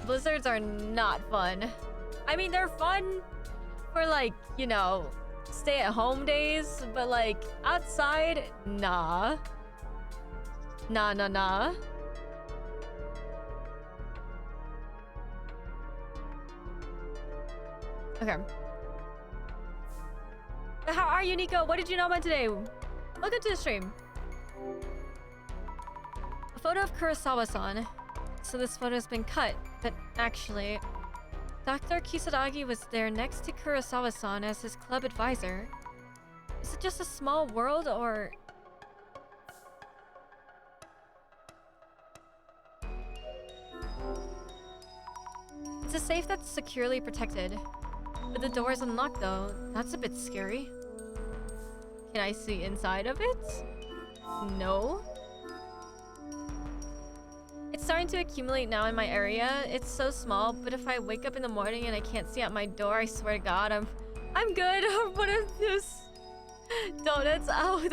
Blizzards are not fun. I mean, they're fun for like, you know, stay-at-home days, but like outside, nah. Nah. Okay. How are you, Nico? What did you know about today? Welcome to the stream. A photo of Kurosawa-san. So this photo's been cut, but actually, Dr. Kisaragi was there next to Kurosawa-san as his club advisor. Is it just a small world, or... It's a safe that's securely protected. But the door is unlocked though. That's a bit scary. Can I see inside of it? No. It's starting to accumulate now in my area. It's so small, but if I wake up in the morning and I can't see out my door, I swear to God, I'm good. What is this? Donuts? Oh,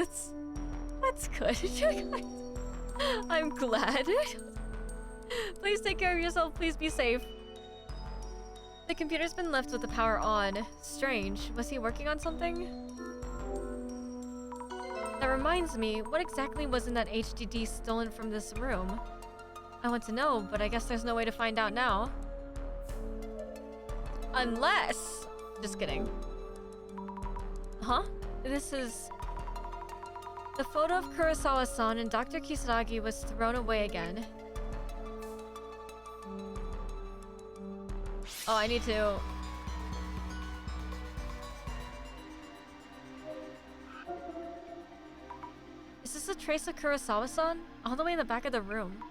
that's good. I'm glad. Please take care of yourself. Please be safe. The computer's been left with the power on. Strange. Was he working on something? That reminds me, what exactly was in that HDD stolen from this room? I want to know, but I guess there's no way to find out now. Unless... Just kidding. Huh? This is... The photo of Kurosawa-san and Dr. Kisaragi was thrown away again. Oh, I need to... Is this a trace of Kurosawa-san? All the way in the back of the room.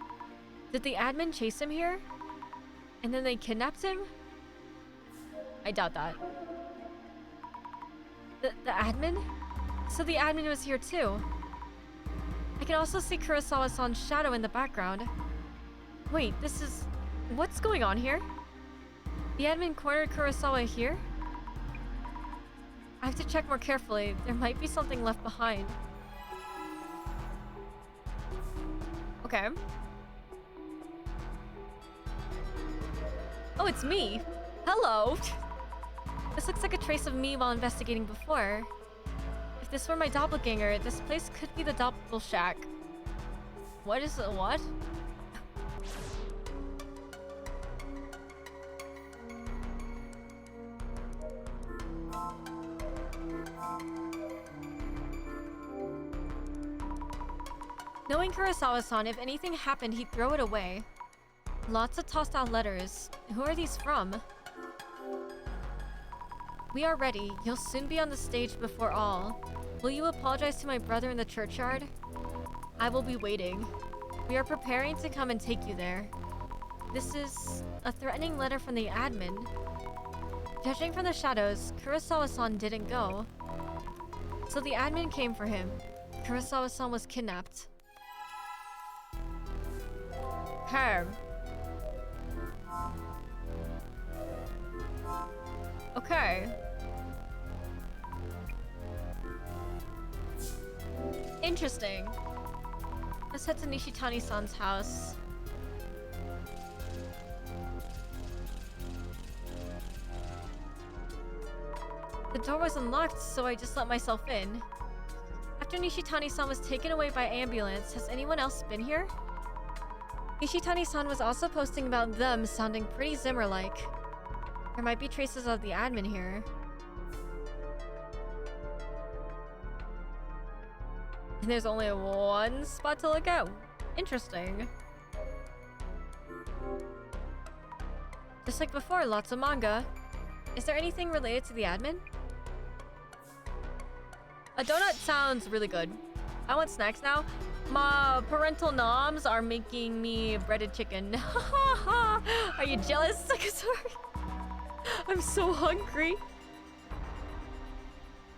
Did the admin chase him here? And then they kidnapped him? I doubt that. The admin? So the admin was here too. I can also see Kurosawa-san's shadow in the background. Wait, this is... What's going on here? The admin cornered Kurosawa here? I have to check more carefully. There might be something left behind. Okay. Oh, it's me. Hello. This looks like a trace of me while investigating before. If this were my doppelganger, this place could be the Doppel Shack. What is it? What? Knowing Kurosawa-san, if anything happened, he'd throw it away. Lots of tossed out letters. Who are these from? We are ready. You'll soon be on the stage before all. Will you apologize to my brother in the churchyard? I will be waiting. We are preparing to come and take you there. This is a threatening letter from the admin. Judging from the shadows, Kurosawa-san didn't go. So the admin came for him. Kurosawa-san was kidnapped. Herb. Okay. Interesting. Let's head to Nishitani-san's house. The door was unlocked, so I just let myself in. After Nishitani-san was taken away by ambulance, has anyone else been here? Nishitani-san was also posting about them sounding pretty Zimmer-like. There might be traces of the admin here. And there's only one spot to look at. Interesting. Just like before, lots of manga. Is there anything related to the admin? A donut sounds really good. I want snacks now. My parental noms are making me breaded chicken. Are you jealous? Sorry. I'm so hungry.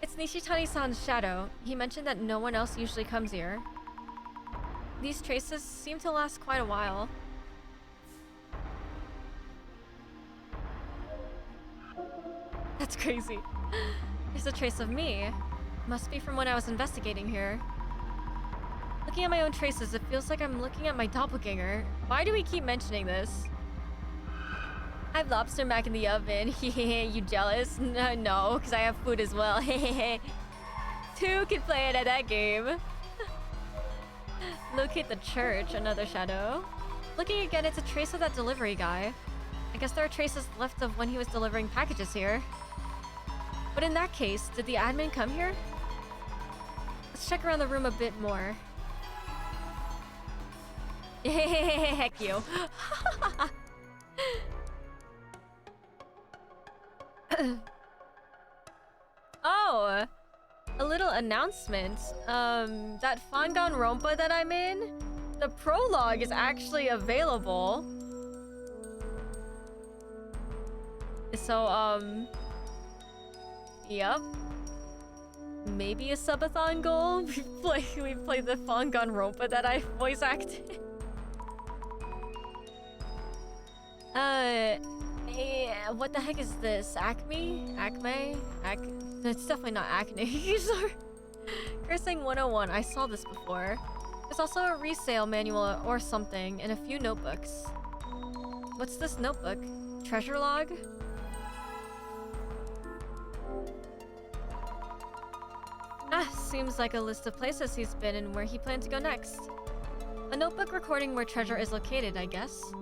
It's Nishitani-san's shadow. He mentioned that no one else usually comes here. These traces seem to last quite a while. That's crazy. There's a trace of me. Must be from when I was investigating here. Looking at my own traces, it feels like I'm looking at my doppelganger. Why do we keep mentioning this? I have lobster mac in the oven. You jealous? No, because I have food as well. Two can play it at that game. Locate the church, another shadow. Looking again, it's a trace of that delivery guy. I guess there are traces left of when he was delivering packages here. But in that case, did the admin come here? Let's check around the room a bit more. Heck you. Oh, a little announcement. That Danganronpa that I'm in, the prologue is actually available. So, yep. Maybe a subathon goal? We play the Danganronpa that I voice acted. What the heck is this? Acme? It's definitely not acne. Sorry. Cursing 101. I saw this before. There's also a resale manual or something and a few notebooks. What's this notebook? Treasure log? Seems like a list of places he's been and where he planned to go next. A notebook recording where treasure is located, I guess.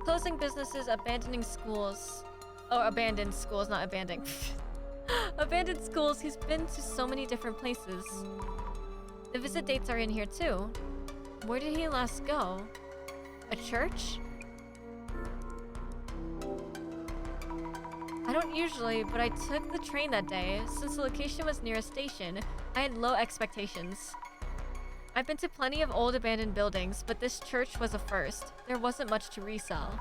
Closing businesses, abandoning schools. Oh, abandoned schools, not abandoning. Abandoned schools, he's been to so many different places. The visit dates are in here too. Where did he last go? A church? I don't usually, but I took the train that day. Since the location was near a station, I had low expectations. I've been to plenty of old abandoned buildings, but this church was a first. There wasn't much to resell.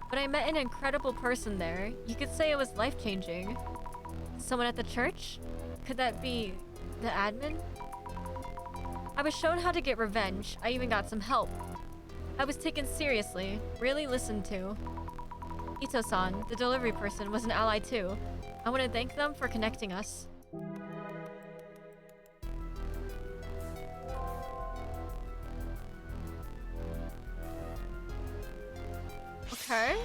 But I met an incredible person there. You could say it was life-changing. Someone at the church? Could that be the admin? I was shown how to get revenge. I even got some help. I was taken seriously, really listened to. Ito-san, the delivery person, was an ally too. I want to thank them for connecting us. Okay.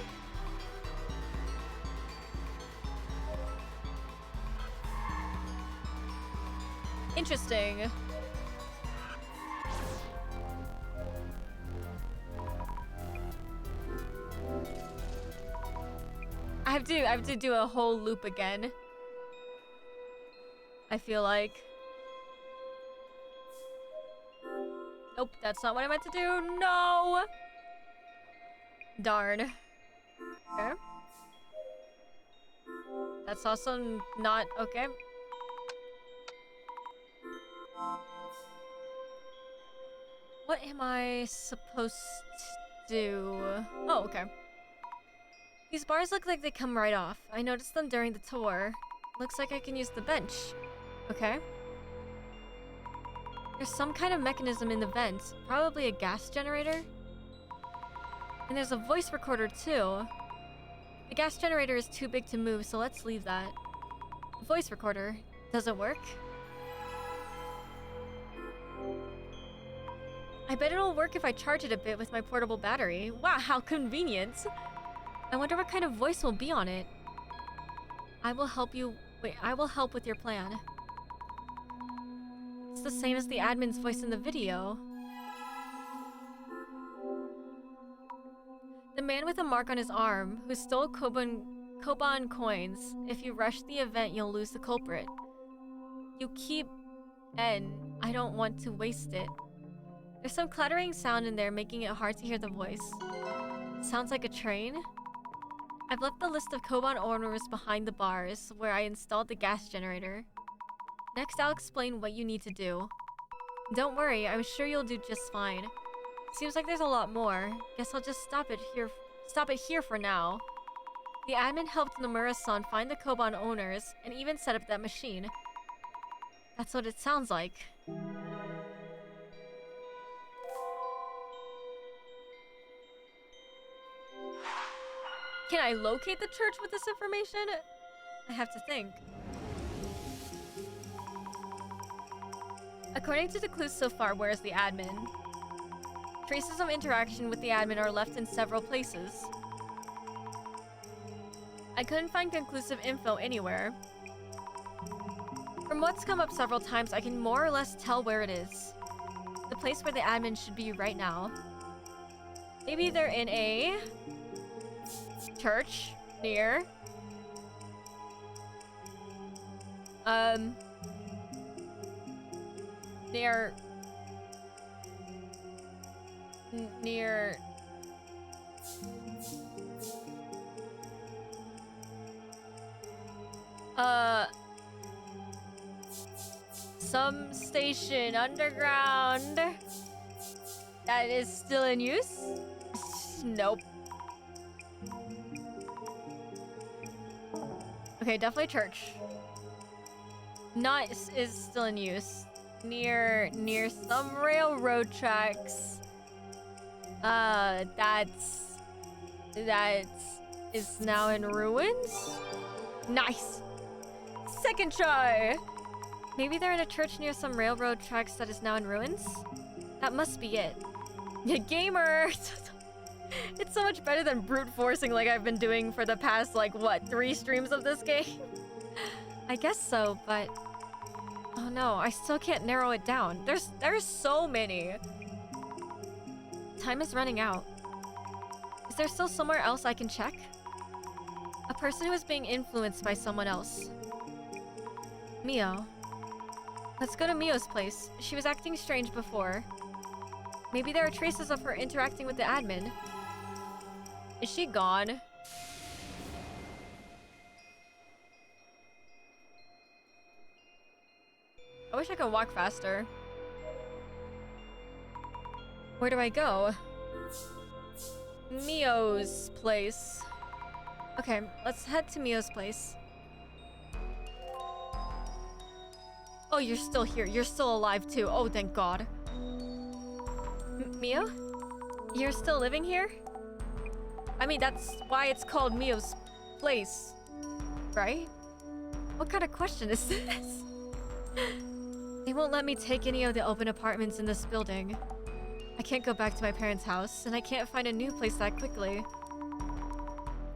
Interesting. I have to do a whole loop again. I feel like. Nope, that's not what I meant to do. No! Darn. Okay. That's also not okay. What am I supposed to do? Oh, okay. These bars look like they come right off. I noticed them during the tour. Looks like I can use the bench. Okay. There's some kind of mechanism in the vents. Probably a gas generator. And there's a voice recorder too. The gas generator is too big to move, so let's leave that. The voice recorder. Does it work? I bet it'll work if I charge it a bit with my portable battery. Wow, how convenient. I wonder what kind of voice will be on it. I will help with your plan. It's the same as the admin's voice in the video. The man with a mark on his arm, who stole Koban coins. If you rush the event, you'll lose the culprit. You keep N. I don't want to waste it. There's some clattering sound in there, making it hard to hear the voice. Sounds like a train? I've left the list of Koban owners behind the bars, where I installed the gas generator. Next, I'll explain what you need to do. Don't worry, I'm sure you'll do just fine. Seems like there's a lot more. Guess I'll just stop it here for now. The admin helped Nomura-san find the Koban owners, and even set up that machine. That's what it sounds like. Can I locate the church with this information? I have to think. According to the clues so far, where's the admin? Traces of interaction with the admin are left in several places. I couldn't find conclusive info anywhere. From what's come up several times, I can more or less tell where it is. The place where the admin should be right now. Maybe they're in a church near near some station underground that is still in use? Nope. Okay, definitely church. Not is still in use. Near some railroad tracks. That is now in ruins. Nice. Second try. Maybe they're in a church near some railroad tracks that is now in ruins. That must be it. Yeah, gamer. It's so much better than brute forcing like I've been doing for the past, like, what, 3 streams of this game? I guess so, but... oh no, I still can't narrow it down. There's so many. Time is running out. Is there still somewhere else I can check? A person who is being influenced by someone else. Mio. Let's go to Mio's place. She was acting strange before. Maybe there are traces of her interacting with the admin. Is she gone? I wish I could walk faster. Where do I go? Mio's place. Okay, let's head to Mio's place. Oh, you're still here. You're still alive too. Oh, thank God. Mio? You're still living here? I mean, that's why it's called Mio's place, right? What kind of question is this? They won't let me take any of the open apartments in this building. I can't go back to my parents' house, and I can't find a new place that quickly.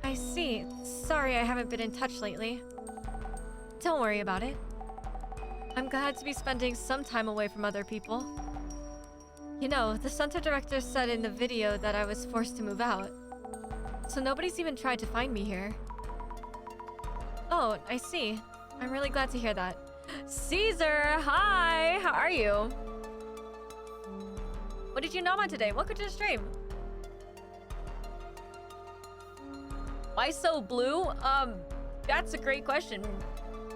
I see. Sorry I haven't been in touch lately. Don't worry about it. I'm glad to be spending some time away from other people. You know, the center director said in the video that I was forced to move out. So nobody's even tried to find me here. Oh, I see. I'm really glad to hear that. Caesar, hi! How are you? What did you nom on today? Welcome to the stream. Why so blue? That's a great question.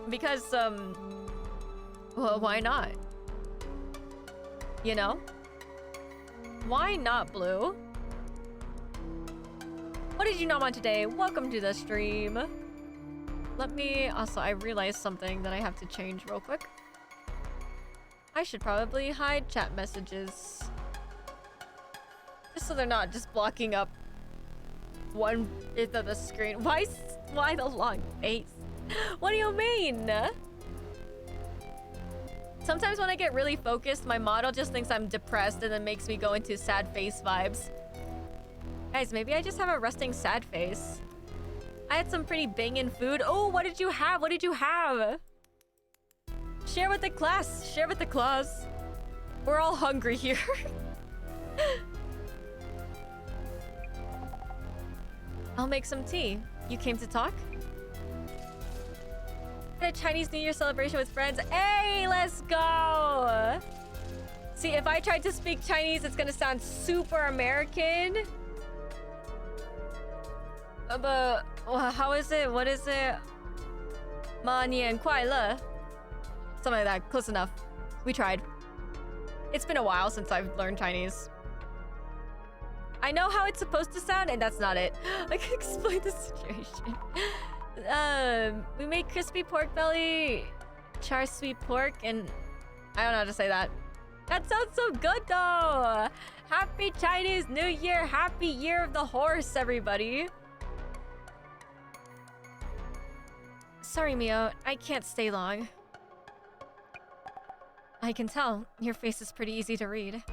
Because, well, why not? You know? Why not blue? What did you nom on today? Welcome to the stream. Let me... Also, I realized something that I have to change real quick. I should probably hide chat messages. Just so they're not just blocking up one bit of the screen. Why the long face? What do you mean? Sometimes when I get really focused, my model just thinks I'm depressed and then makes me go into sad face vibes. Guys, maybe I just have a resting sad face. I had some pretty banging food. Oh, what did you have? What did you have? Share with the class. Share with the class. We're all hungry here. I'll make some tea. You came to talk? Had a Chinese New Year celebration with friends. Hey, let's go! See, if I tried to speak Chinese, it's gonna sound super American. But how is it? What is it? 马年快乐. Something like that. Close enough. We tried. It's been a while since I've learned Chinese. I know how it's supposed to sound, and that's not it. I can explain the situation. We made crispy pork belly, char sweet pork, and I don't know how to say that. That sounds so good, though. Happy Chinese New Year. Happy Year of the Horse, everybody. Sorry, Mio. I can't stay long. I can tell. Your face is pretty easy to read.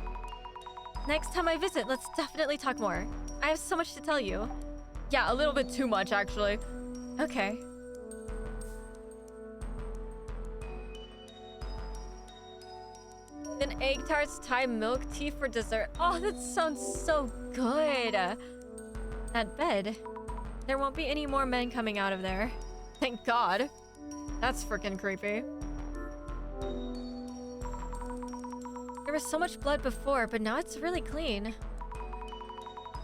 Next time I visit, let's definitely talk more. I have so much to tell you. Yeah, a little bit too much, actually. Okay. Then egg tarts, Thai milk tea for dessert. Oh, that sounds so good. That bed. There won't be any more men coming out of there. Thank God. That's freaking creepy. There was so much blood before, but now it's really clean.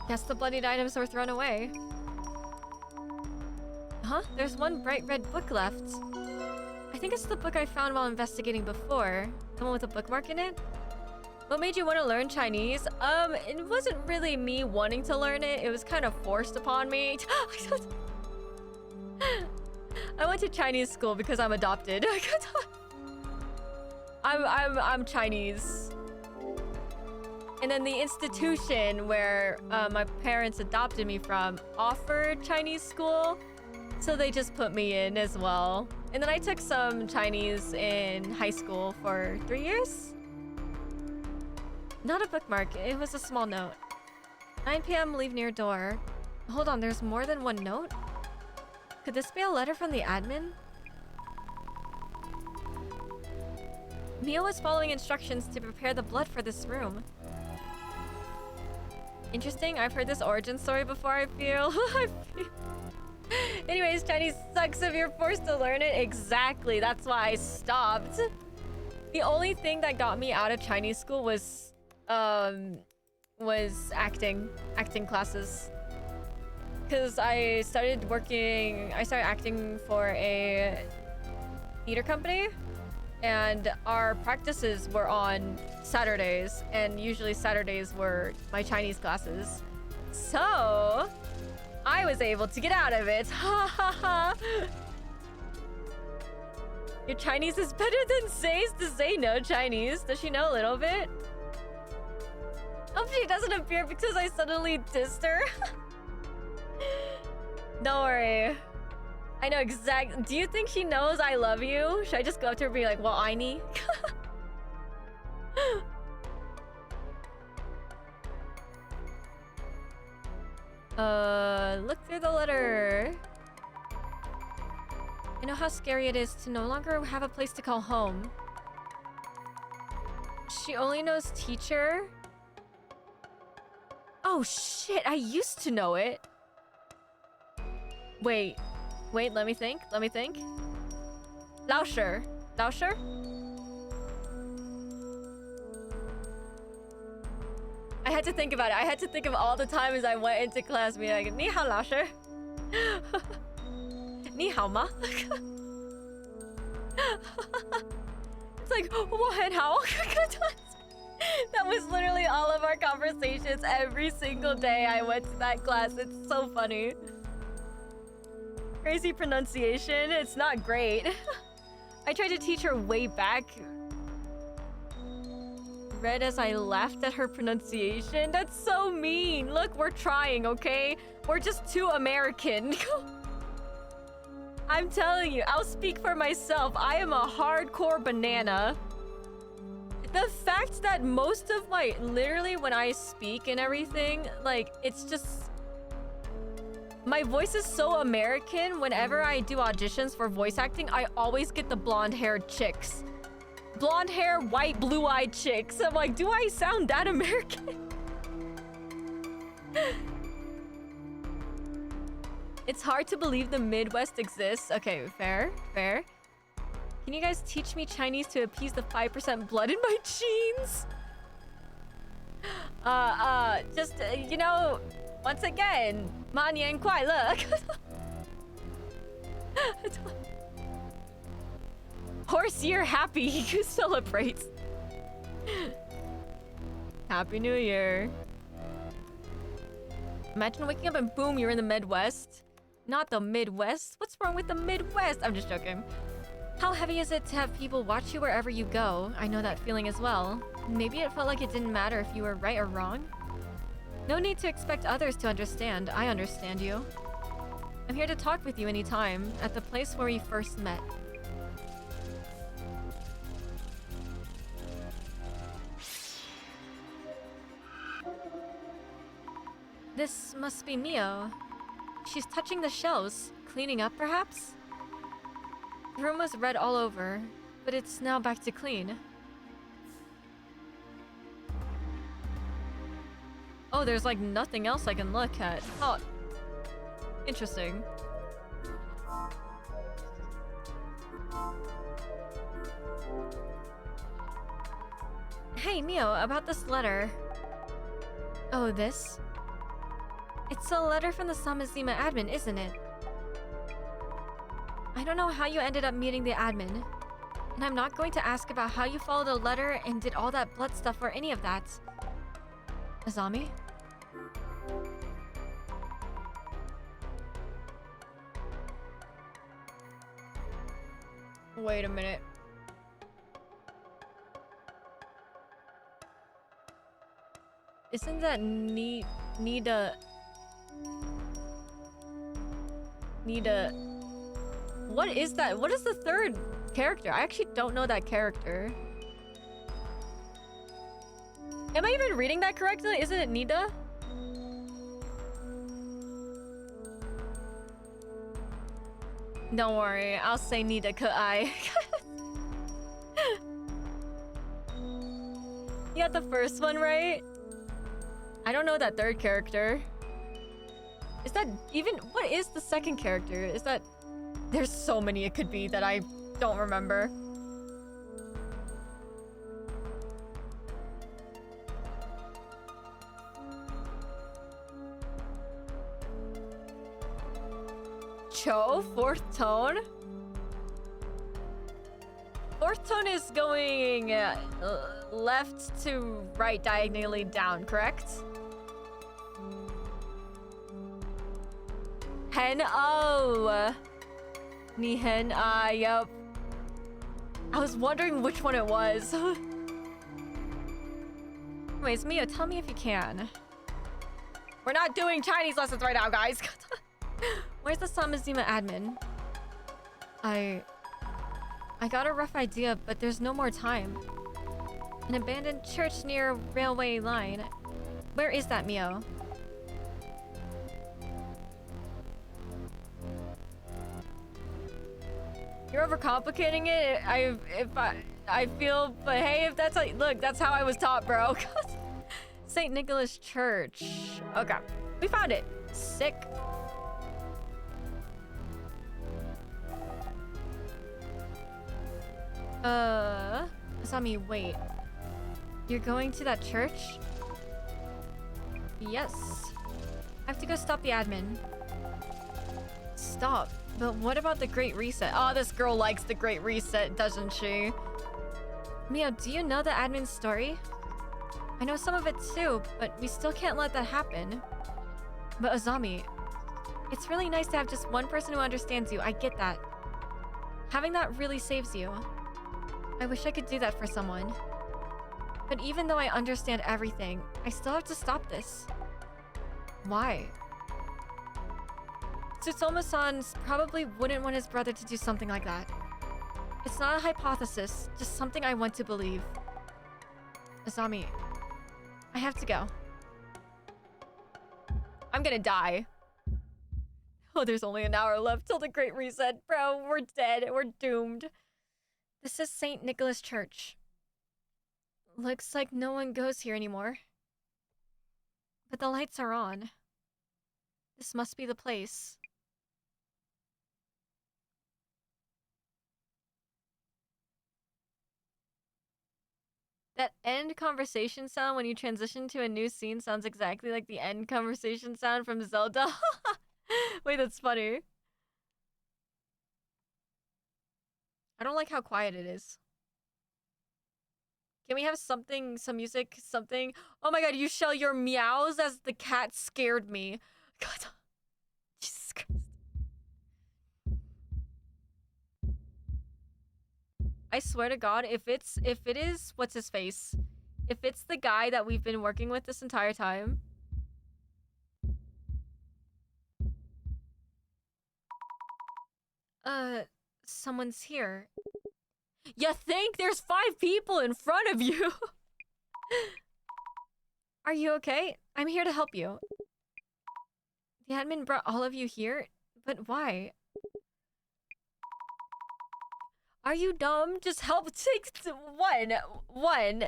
Guess the bloodied items were thrown away. Huh? There's one bright red book left. I think it's the book I found while investigating before. The one with a bookmark in it? What made you want to learn Chinese? It wasn't really me wanting to learn it. It was kind of forced upon me. I went to Chinese school because I'm adopted. I'm Chinese. And then the institution where my parents adopted me from offered Chinese school. So they just put me in as well. And then I took some Chinese in high school for 3 years. Not a bookmark, it was a small note. 9 p.m. leave near door. Hold on, there's more than one note? Could this be a letter from the admin? Mio was following instructions to prepare the blood for this room. Interesting, I've heard this origin story before, I feel. Anyways, Chinese sucks if you're forced to learn it. Exactly, that's why I stopped. The only thing that got me out of Chinese school was acting classes. Because I started acting for a theater company. and our practices were on Saturdays, and usually Saturdays were my Chinese classes. So I was able to get out of it. Ha ha ha. Your Chinese is better than Say's to say no Chinese. Does she know a little bit? Hope she doesn't appear because I suddenly dissed her. Don't worry. I know exactly. Do you think she knows I love you? Should I just go up to her and be like, well, I need? Look through the letter. I know how scary it is to no longer have a place to call home. She only knows teacher. Oh shit, I used to know it. Wait, let me think. Lauscher. I had to think about it. I had to think of all the times I went into class being like, 你好老师. 你好吗? It's like, 我很好. That was literally all of our conversations every single day I went to that class. It's so funny. Crazy pronunciation. It's not great. I tried to teach her way back. Read as I laughed at her pronunciation. That's so mean. Look, we're trying, okay? We're just too American. I'm telling you, I'll speak for myself. I am a hardcore banana. The fact that most of my, literally when I speak and everything, like, it's just... My voice is so American. Whenever I do auditions for voice acting, I always get the blonde-haired chicks. Blonde hair, white, blue-eyed chicks. I'm like, do I sound that American? It's hard to believe the Midwest exists. Okay, fair. Can you guys teach me Chinese to appease the 5% blood in my genes? You know, once again, 马年快乐. Horse year happy. Who celebrates? Happy New Year. Imagine waking up and boom, you're in the Midwest. Not the Midwest. What's wrong with the Midwest? I'm just joking. How heavy is it to have people watch you wherever you go? I know that feeling as well. Maybe it felt like it didn't matter if you were right or wrong. No need to expect others to understand. I understand you. I'm here to talk with you anytime, at the place where we first met. This must be Mio. She's touching the shelves. Cleaning up, perhaps? The room was red all over, but it's now back to clean. Oh, there's like nothing else I can look at. Oh, interesting. Hey, Mio, about this letter. Oh, this? It's a letter from the Samazima admin, isn't it? I don't know how you ended up meeting the admin. And I'm not going to ask about how you followed a letter and did all that blood stuff or any of that. Azami? Wait a minute. Isn't that Nida? What is that? What is the third character? I actually don't know that character. Am I even reading that correctly? Isn't it Nida? Don't worry, I'll say Nida Kai. You got the first one right? I don't know that third character. Is that even... What is the second character? Is that... There's so many it could be that I don't remember. Cho, fourth tone? fourth tone is going left to right diagonally down, correct? Hen, oh. Nihen, yup. I was wondering which one it was. Anyways, Mio, tell me if you can. We're not doing Chinese lessons right now, guys. Where's the Samazima admin? I got a rough idea, but there's no more time. An abandoned church near railway line. Where is that, Mio? You're overcomplicating it. I feel, but hey, if that's like, look, that's how I was taught, bro. St. Nicholas Church. Okay, we found it. Sick. Asami, wait. You're going to that church? Yes. I have to go stop the admin. Stop. But what about the Great Reset? Oh, this girl likes the Great Reset, doesn't she? Mio, do you know the admin's story? I know some of it too, but we still can't let that happen. But Azami, it's really nice to have just one person who understands you. I get that. Having that really saves you. I wish I could do that for someone. But even though I understand everything, I still have to stop this. Why? Tsutomu-san probably wouldn't want his brother to do something like that. It's not a hypothesis, just something I want to believe. Asami, I have to go. I'm gonna die. Oh, there's only an hour left till the Great Reset. Bro, we're dead. We're doomed. This is St. Nicholas Church. Looks like no one goes here anymore. But the lights are on. This must be the place. That end conversation sound when you transition to a new scene sounds exactly like the end conversation sound from Zelda. Wait, that's funny. I don't like how quiet it is. Can we have something, some music, something? Oh my god, you shell your meows as the cat scared me. God. Jesus Christ. I swear to God, if it is, what's his face? If it's the guy that we've been working with this entire time. Someone's here. You think there's 5 people in front of you? Are you okay? I'm here to help you. The admin brought all of you here, but why? Are you dumb? Just help take one.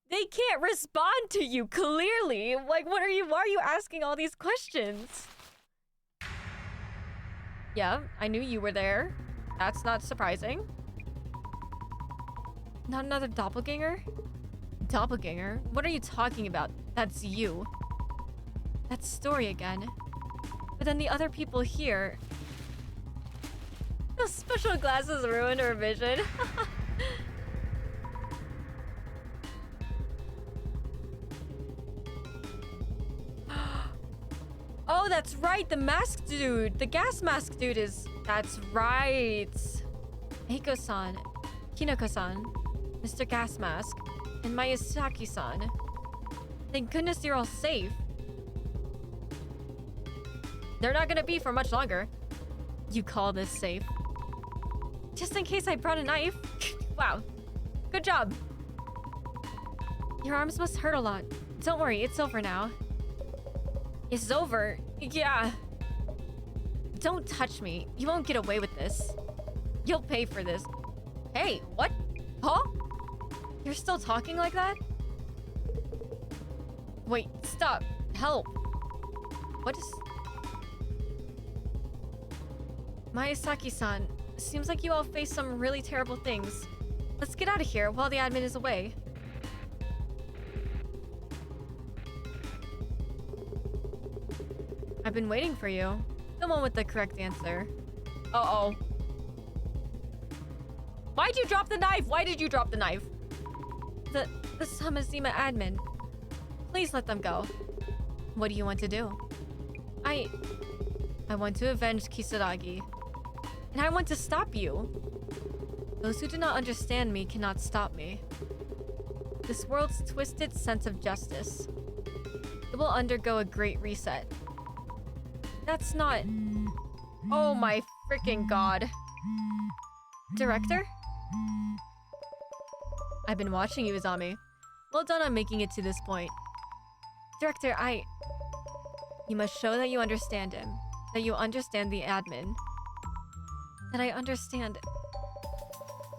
They can't respond to you clearly. Like, why are you asking all these questions? Yeah, I knew you were there. That's not surprising. Not another doppelganger? Doppelganger? What are you talking about? That's you. That's Story again. But then the other people here... Those special glasses ruined her vision. Oh, that's right, the mask dude. The gas mask dude is... That's right. Eiko-san, Kinoko-san, Mr. Gas Mask, and Miyazaki-san. Thank goodness you're all safe. They're not gonna be for much longer. You call this safe? Just in case I brought a knife. Wow. Good job. Your arms must hurt a lot. Don't worry, it's over now. It's over? Yeah. Don't touch me. You won't get away with this. You'll pay for this. Hey, what? Huh? You're still talking like that? Wait, stop. Help. What is... Miyazaki-san, seems like you all face some really terrible things. Let's get out of here while the admin is away. I've been waiting for you. The one with the correct answer. Uh-oh. Why'd you drop the knife? Why did you drop the knife? The Samazima admin. Please let them go. What do you want to do? I want to avenge Kisaragi. And I want to stop you. Those who do not understand me cannot stop me. This world's twisted sense of justice. It will undergo a great reset. That's not... Oh my freaking god. Director? I've been watching you, Izami. Well done on making it to this point. Director, You must show that you understand him. That you understand the admin. That I understand...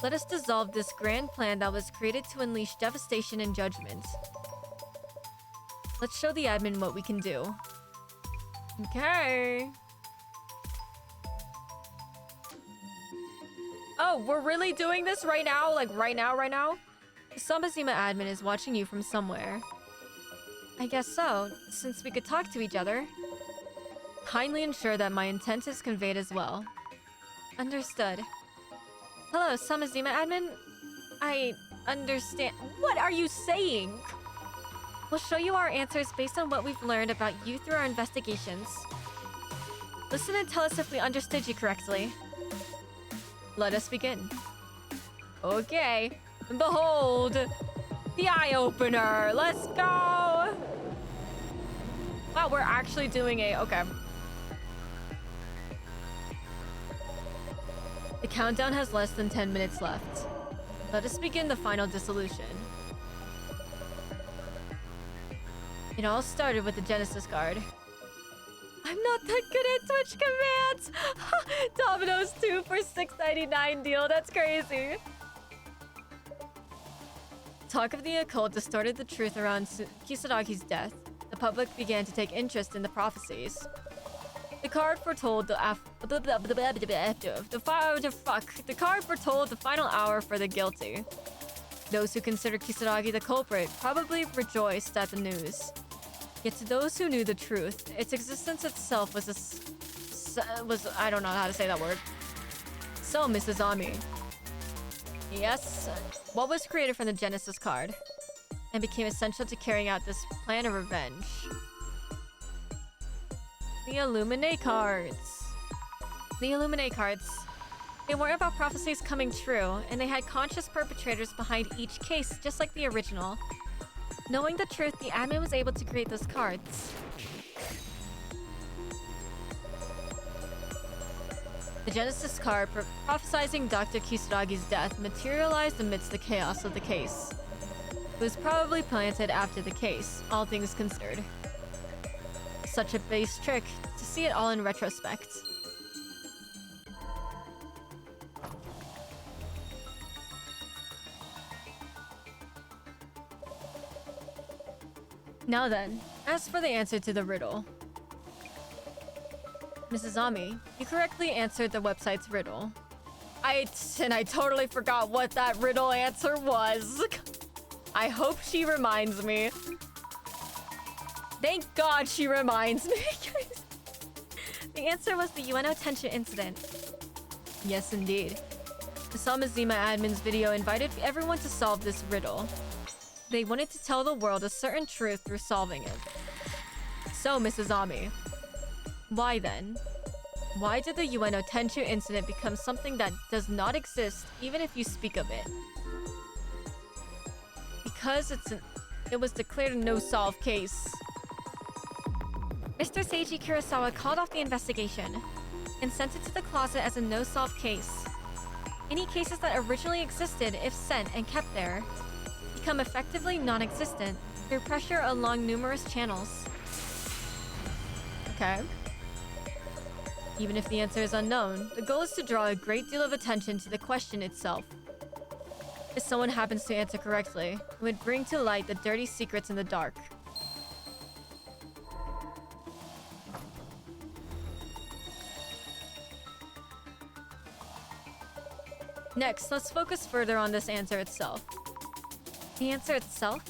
Let us dissolve this grand plan that was created to unleash devastation and judgment. Let's show the admin what we can do. Okay. Oh, we're really doing this right now? Like right now? The Samazima admin is watching you from somewhere. I guess so, since we could talk to each other. Kindly ensure that my intent is conveyed as well. Understood. Hello, Samazima admin? I understand. What are you saying? We'll show you our answers based on what we've learned about you through our investigations. Listen and tell us if we understood you correctly. Let us begin. Okay. Behold, the eye-opener. Let's go. Wow, we're actually doing a... Okay. The countdown has less than 10 minutes left. Let us begin the final dissolution. It all started with the Genesis card. I'm not that good at Twitch commands! Domino's 2 for $6.99 deal, that's crazy! Talk of the occult distorted the truth around Kisaragi's death. The public began to take interest in the prophecies. The card foretold the card foretold the final hour for the guilty. Those who considered Kisaragi the culprit probably rejoiced at the news. Yet to those who knew the truth, its existence itself was I don't know how to say that word. So, Mrs. Ami. Yes, what was created from the Genesis card and became essential to carrying out this plan of revenge? The Illuminate cards. The Illuminate cards. They weren't about prophecies coming true, and they had conscious perpetrators behind each case, just like the original. Knowing the truth, the admin was able to create those cards. The Genesis card prophesizing Dr. Kisaragi's death materialized amidst the chaos of the case. It was probably planted after the case, all things considered. Such a base trick to see it all in retrospect. Now then, as for the answer to the riddle. Mrs. Ami, you correctly answered the website's riddle. I totally forgot what that riddle answer was. I hope she reminds me. Thank God she reminds me. The answer was the UNO tension incident. Yes, indeed. The Samazima admin's video invited everyone to solve this riddle. They wanted to tell the world a certain truth through solving it. So, Mrs. Ami, why then? Why did the UNO tension incident become something that does not exist even if you speak of it? Because it was declared a no-solve case. Mr. Seiji Kurosawa called off the investigation and sent it to the closet as a no-solve case. Any cases that originally existed, if sent and kept there, become effectively non-existent through pressure along numerous channels. Okay. Even if the answer is unknown, the goal is to draw a great deal of attention to the question itself. If someone happens to answer correctly, it would bring to light the dirty secrets in the dark. Next, let's focus further on this answer itself. The answer itself?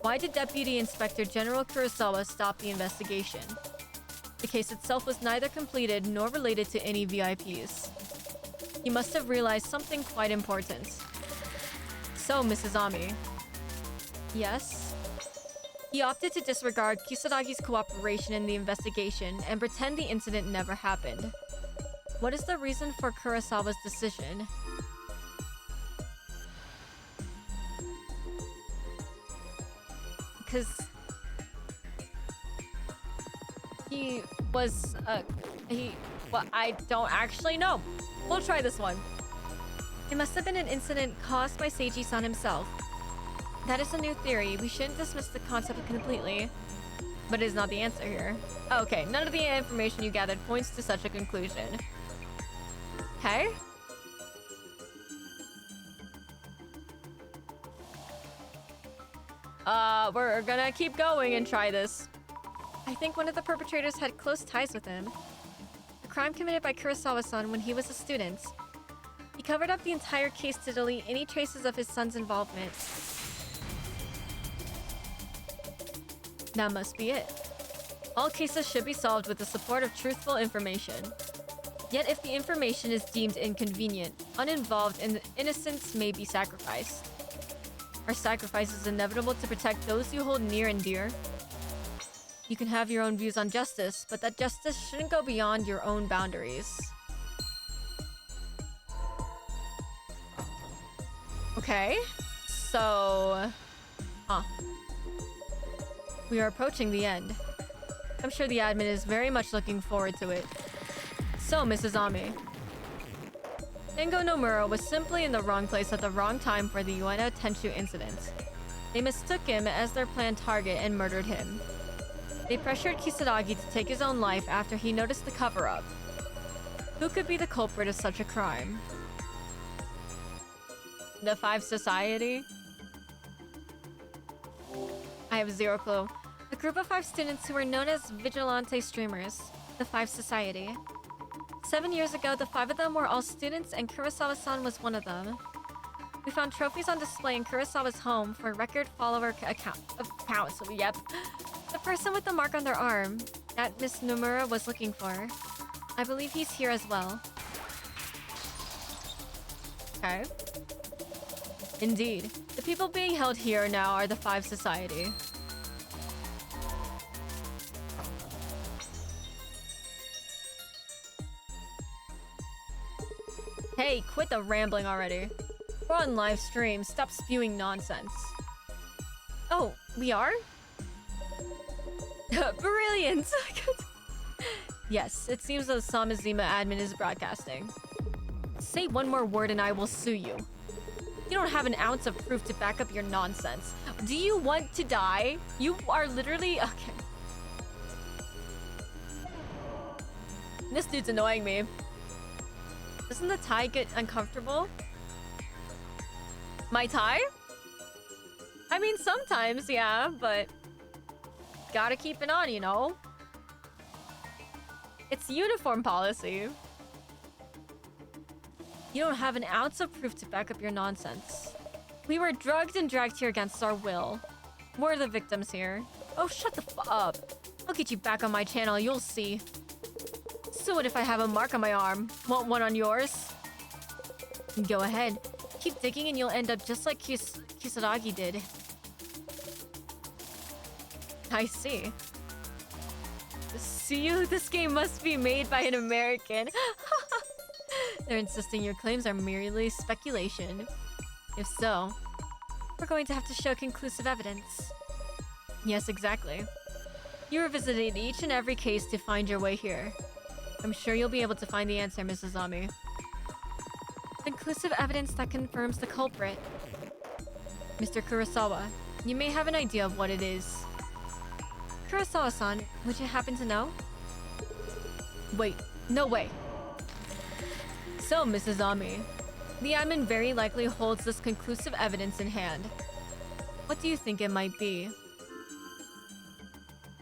Why did Deputy Inspector General Kurosawa stop the investigation? The case itself was neither completed nor related to any VIPs. He must have realized something quite important. So, Mrs. Ami. Yes? He opted to disregard Kisaragi's cooperation in the investigation and pretend the incident never happened. What is the reason for Kurosawa's decision? Because he was, well, I don't actually know. We'll try this one. It must have been an incident caused by Seiji-san himself. That is a new theory. We shouldn't dismiss the concept completely. But it is not the answer here. Okay, none of the information you gathered points to such a conclusion. Okay. We're gonna keep going and try this. I think one of the perpetrators had close ties with him. A crime committed by Kurosawa-san when he was a student. He covered up the entire case to delete any traces of his son's involvement. That must be it. All cases should be solved with the support of truthful information. Yet if the information is deemed inconvenient, uninvolved and innocence may be sacrificed. Are sacrifices inevitable to protect those you hold near and dear? You can have your own views on justice, but that justice shouldn't go beyond your own boundaries. Okay, so... We are approaching the end. I'm sure the admin is very much looking forward to it. So, Mrs. Ami. Tengo Nomura was simply in the wrong place at the wrong time for the Ueno Tenshu incident. They mistook him as their planned target and murdered him. They pressured Kisaragi to take his own life after he noticed the cover-up. Who could be the culprit of such a crime? The Five Society? I have zero clue. A group of 5 students who were known as vigilante streamers. The Five Society. 7 years ago, the 5 of them were all students and Kurosawa-san was one of them. We found trophies on display in Kurosawa's home for record follower accounts. Yep. The person with the mark on their arm that Miss Nomura was looking for. I believe he's here as well. Okay. Indeed. The people being held here now are the Five Society. Hey, quit the rambling already. We're on live stream. Stop spewing nonsense. Oh, we are? Brilliant! Yes, it seems the Samazima admin is broadcasting. Say one more word and I will sue you. You don't have an ounce of proof to back up your nonsense. Do you want to die? You are literally... Okay. This dude's annoying me. Doesn't the tie get uncomfortable? My tie? I mean, sometimes, yeah, but... Gotta keep it on, you know? It's uniform policy. You don't have an ounce of proof to back up your nonsense. We were drugged and dragged here against our will. We're the victims here. Oh, shut the f up. I'll get you back on my channel, you'll see. So what if I have a mark on my arm? Want one on yours? Go ahead. Keep digging and you'll end up just like Kisaragi did. I see. See you? This game must be made by an American. They're insisting your claims are merely speculation. If so, we're going to have to show conclusive evidence. Yes, exactly. You revisited each and every case to find your way here. I'm sure you'll be able to find the answer, Mrs. Ami. Conclusive evidence that confirms the culprit. Mr. Kurosawa, you may have an idea of what it is. Kurosawa-san, would you happen to know? Wait, no way. So, Mrs. Ami, the admin very likely holds this conclusive evidence in hand. What do you think it might be?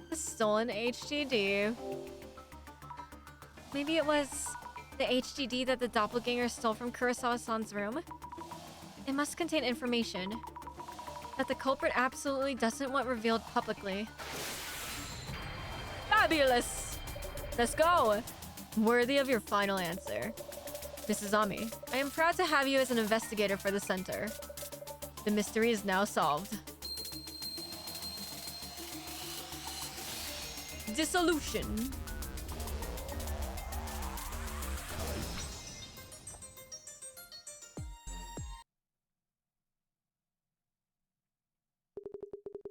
The stolen HDD. Maybe it was the HDD that the doppelganger stole from Kurosawa-san's room? It must contain information that the culprit absolutely doesn't want revealed publicly. Fabulous! Let's go! Worthy of your final answer. Mrs. Ami, I am proud to have you as an investigator for the center. The mystery is now solved. Dissolution.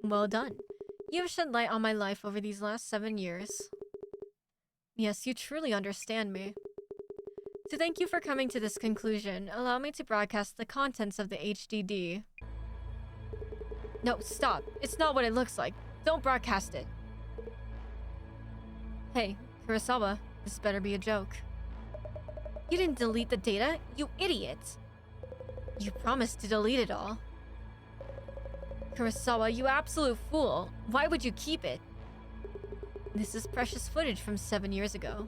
Well done. You have shed light on my life over these last 7 years. Yes, you truly understand me. To thank you for coming to this conclusion, allow me to broadcast the contents of the HDD. No, stop. It's not what it looks like. Don't broadcast it. Hey, Kurosawa, this better be a joke. You didn't delete the data, you idiot! You promised to delete it all. Kurosawa, you absolute fool. Why would you keep it? This is precious footage from 7 years ago.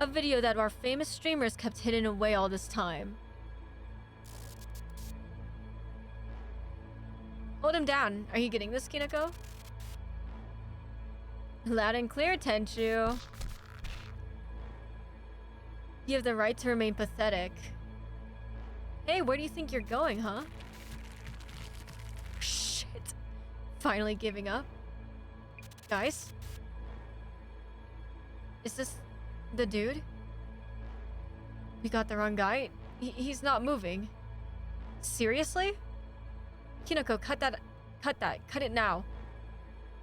A video that our famous streamers kept hidden away all this time. Hold him down. Are you getting this, Kineko? Loud and clear, Tenchu. You have the right to remain pathetic. Hey, where do you think you're going, huh? Shit. Finally giving up. Guys? Is this the dude? We got the wrong guy? He's not moving. Seriously? Kineko, cut that. Cut it now.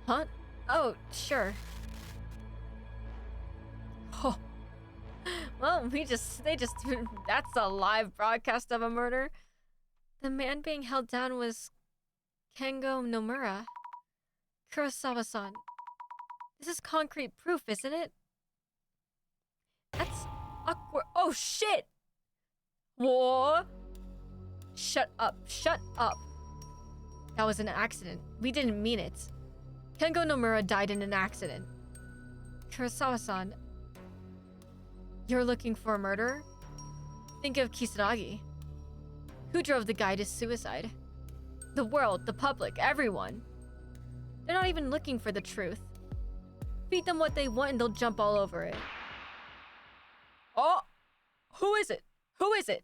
Huh? Oh, sure. Oh. Well, they just, that's a live broadcast of a murder. The man being held down was Kengo Nomura. Kurosawa-san. This is concrete proof, isn't it? That's awkward. Oh, shit! Whoa! Shut up. Shut up. That was an accident. We didn't mean it. Kengo Nomura died in an accident. Kurosawa-san. You're looking for a murderer? Think of Kisaragi. Who drove the guy to suicide? The world, the public, everyone. They're not even looking for the truth. Feed them what they want and they'll jump all over it. Oh! Who is it? Who is it?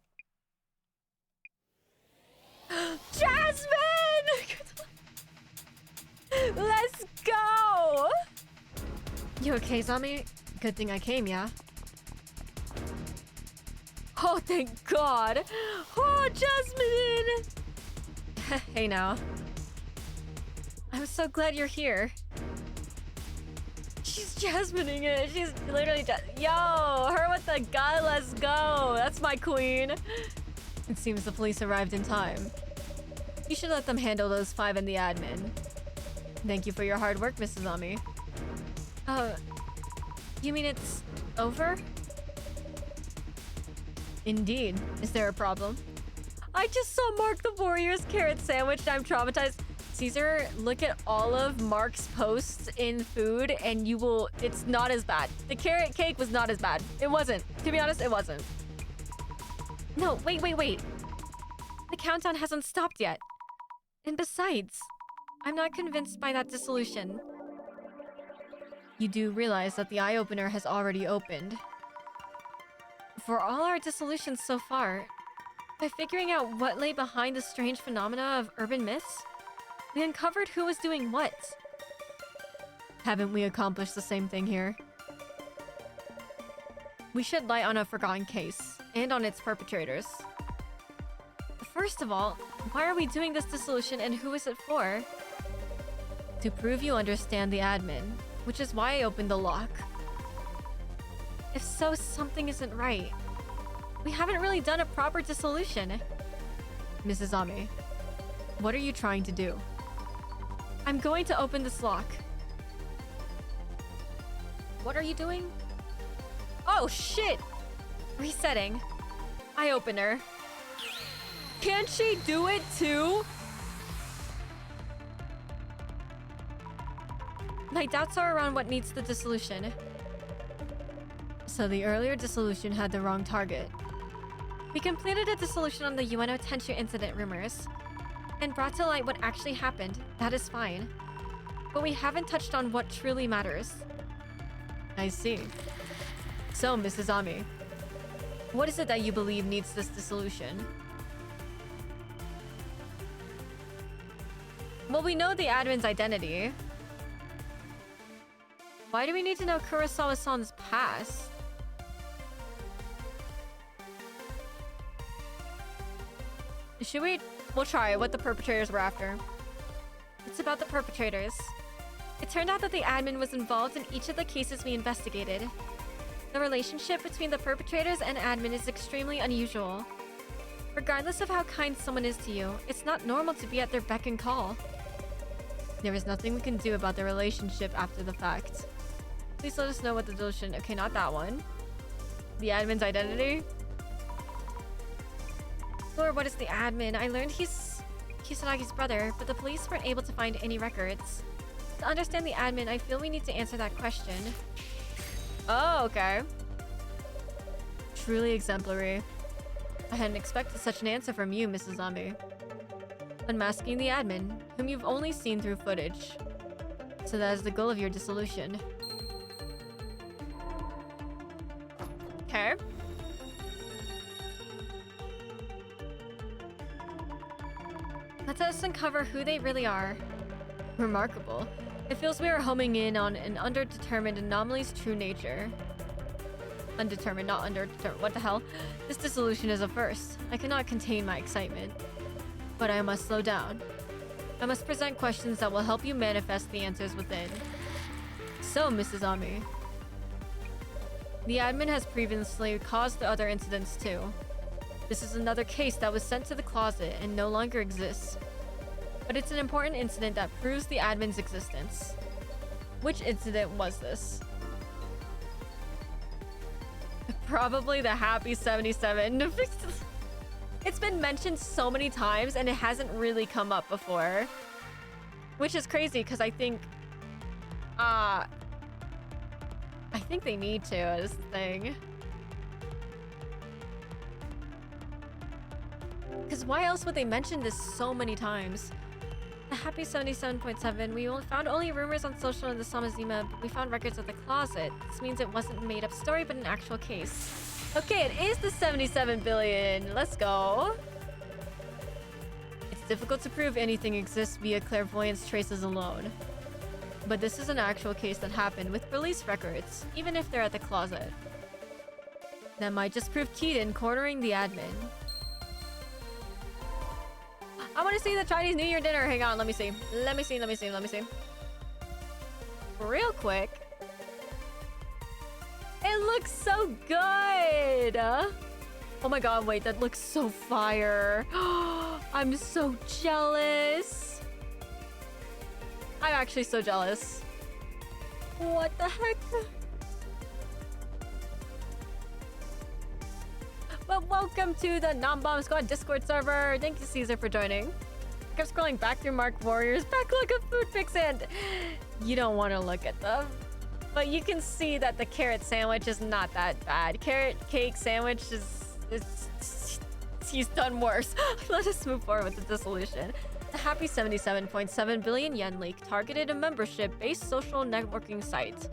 Jasmine! Let's go! You okay, Zami? Good thing I came, yeah? Oh, thank God! Oh, Jasmine! Hey now. I'm so glad you're here. She's Jasmining it. She's literally just... Yo, her with the gun, let's go. That's my queen. It seems the police arrived in time. You should let them handle those 5 in the admin. Thank you for your hard work, Mrs. Ami. You mean it's over? Indeed. Is there a problem? I just saw Mark the Warrior's carrot sandwich and I'm traumatized. Caesar, look at all of Mark's posts in food and you will... It's not as bad. The carrot cake was not as bad. It wasn't. To be honest, it wasn't. No, wait. The countdown hasn't stopped yet. And besides, I'm not convinced by that dissolution. You do realize that the eye-opener has already opened. For all our dissolutions so far, by figuring out what lay behind the strange phenomena of urban myths, we uncovered who was doing what. Haven't we accomplished the same thing here? We shed light on a forgotten case, and on its perpetrators. First of all, why are we doing this dissolution and who is it for? To prove you understand the admin, which is why I opened the lock. If so, something isn't right. We haven't really done a proper dissolution. Mrs. Ami, what are you trying to do? I'm going to open this lock. What are you doing? Oh, shit! Resetting. Eye opener. Can't she do it too? My doubts are around what needs the dissolution. So the earlier dissolution had the wrong target. We completed a dissolution on the Ueno Tenchu incident rumors and brought to light what actually happened. That is fine. But we haven't touched on what truly matters. I see. So, Mrs. Ami, What is it that you believe needs this dissolution? Well, we know the admin's identity. Why do we need to know Kurosawa-san's past? Should we? We'll try what the perpetrators were after. It's about the perpetrators. It turned out that the admin was involved in each of the cases we investigated. The relationship between the perpetrators and admin is extremely unusual. Regardless of how kind someone is to you, it's not normal to be at their beck and call. There is nothing we can do about the relationship after the fact. Please let us know what the dissolution... Okay, not that one. The admin's identity? Lord, what is the admin? I learned he's Kisaragi's brother, but the police weren't able to find any records. To understand the admin, I feel we need to answer that question. Oh, okay. Truly exemplary. I hadn't expected such an answer from you, Mrs. Zombie. Unmasking the admin, whom you've only seen through footage. So that is the goal of your dissolution. Okay. Let us uncover who they really are. Remarkable. It feels we are homing in on an underdetermined anomaly's true nature. Undetermined, not underdetermined. What the hell? This dissolution is a first. I cannot contain my excitement. But I must slow down. I must present questions that will help you manifest the answers within. So, Mrs. Ami. The admin has previously caused the other incidents too. This is another case that was sent to the closet and no longer exists. But it's an important incident that proves the admin's existence. Which incident was this? Probably the Happy 77. It's been mentioned so many times and it hasn't really come up before. Which is crazy because I think they need to, is the thing. Because why else would they mention this so many times? The Happy 77.7, we found only rumors on social in the Samazima, but we found records at the closet. This means it wasn't a made-up story, but an actual case. Okay, it is the 77 billion. Let's go. It's difficult to prove anything exists via clairvoyance traces alone. But this is an actual case that happened with police records, even if they're at the closet. That might just prove Keaton cornering the admin. I want to see the Chinese New Year dinner. Hang on, let me see. Let me see. Real quick. It looks so good. Oh my god, wait, that looks so fire. I'm so jealous. I'm actually so jealous. What the heck? But welcome to the Non-Bomb Squad Discord server. Thank you, Caesar, for joining. I kept scrolling back through Mark Warrior's backlog of food pics and you don't want to look at them. But you can see that the carrot sandwich is not that bad. Carrot cake sandwich he's done worse. Let us move forward with the dissolution. The Happy 77.7 billion yen leak targeted a membership-based social networking site.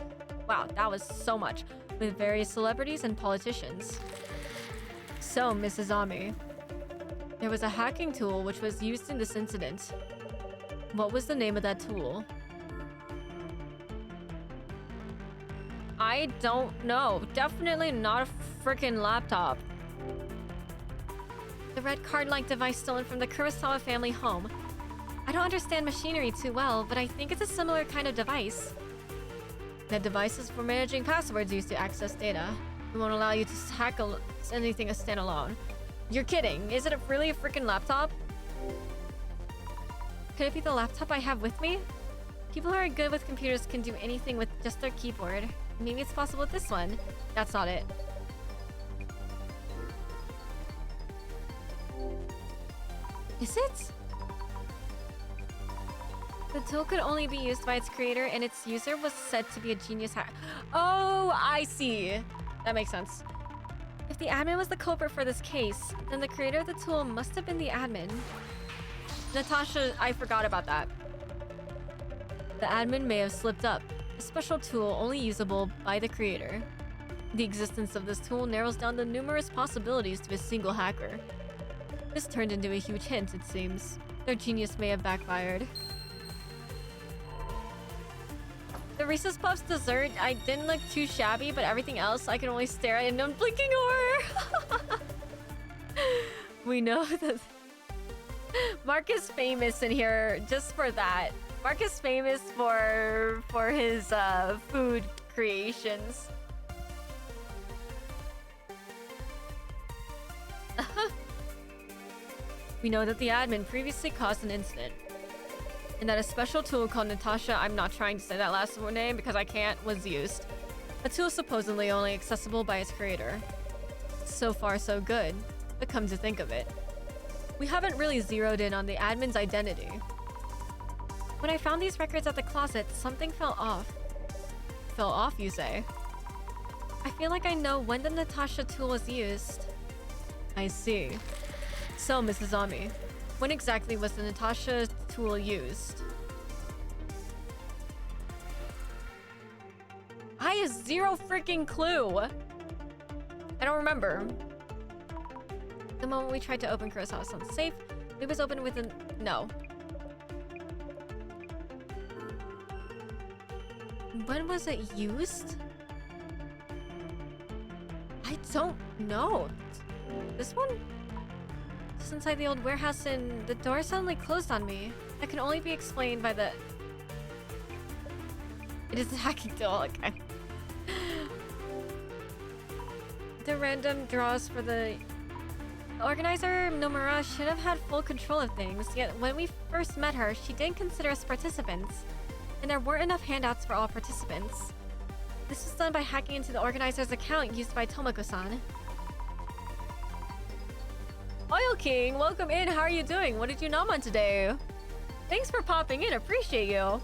Wow, that was so much. With various celebrities and politicians. So, Mrs. Ami, there was a hacking tool which was used in this incident. What was the name of that tool? I don't know. Definitely not a freaking laptop. The red card-like device stolen from the Kurosawa family home. I don't understand machinery too well, but I think it's a similar kind of device. The device is for managing passwords used to access data. It won't allow you to hack anything standalone. You're kidding. Is it really a freaking laptop? Could it be the laptop I have with me? People who are good with computers can do anything with just their keyboard. Maybe it's possible with this one. That's not it. Is it? The tool could only be used by its creator, and its user was said to be a genius hacker. Oh, I see. That makes sense. If the admin was the culprit for this case, then the creator of the tool must have been the admin. Natasha, I forgot about that. The admin may have slipped up. A special tool only usable by the creator. The existence of this tool narrows down the numerous possibilities to a single hacker. This turned into a huge hint, it seems. Their genius may have backfired. The Reese's Puffs dessert, I didn't look too shabby, but everything else I can only stare at in unblinking horror. We know that Mark is famous in here just for that. Mark is famous for his food creations. We know that the admin previously caused an incident, and that a special tool called Natasha, I'm not trying to say that last name because I can't, was used. A tool supposedly only accessible by its creator. So far so good, but come to think of it, we haven't really zeroed in on the admin's identity. When I found these records at the closet, something fell off. Fell off, you say? I feel like I know when the Natasha tool was used. I see. So, Mrs. Ami, when exactly was the Natasha tool used? I have zero freaking clue. I don't remember. The moment we tried to open Kuro's house on safe, it was opened with a no. When was it used? I don't know. This one? Just inside the old warehouse and the door suddenly closed on me. That can only be explained by the... It is a hacking tool, okay. The random draws for the organizer, Nomura, should have had full control of things, yet when we first met her, she didn't consider us participants. And there weren't enough handouts for all participants. This was done by hacking into the organizer's account used by Tomoko-san. Oil King, welcome in. How are you doing? What did you nom on today? Thanks for popping in. Appreciate you.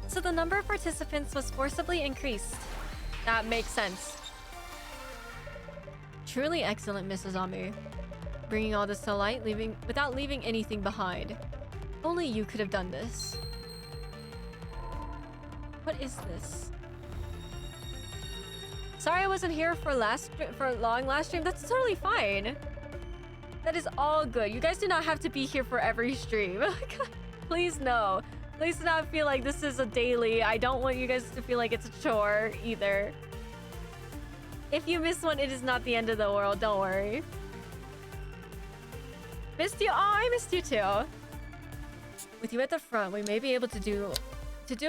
So the number of participants was forcibly increased. That makes sense. Truly excellent, Mrs. Ami. Bringing all this to light, without leaving anything behind. Only you could have done this. What is this? Sorry I wasn't here for long last stream. That's totally fine. That is all good. You guys do not have to be here for every stream. Please no. Please do not feel like this is a daily. I don't want you guys to feel like it's a chore either. If you miss one, it is not the end of the world. Don't worry. Missed you. Oh, I missed you too. With you at the front, we may be able to do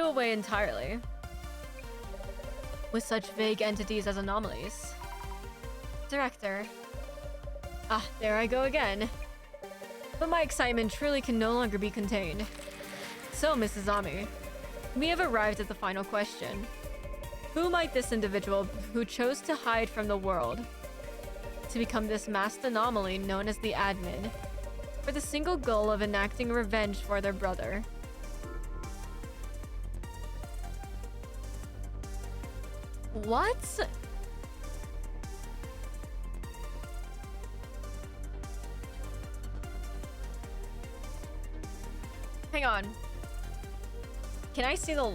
away entirely with such vague entities as anomalies. Director. Ah, there I go again. But my excitement truly can no longer be contained. So, Mrs. Ami, we have arrived at the final question. Who might this individual who chose to hide from the world to become this masked anomaly known as the admin, for the single goal of enacting revenge for their brother? What? Hang on. Can I see the...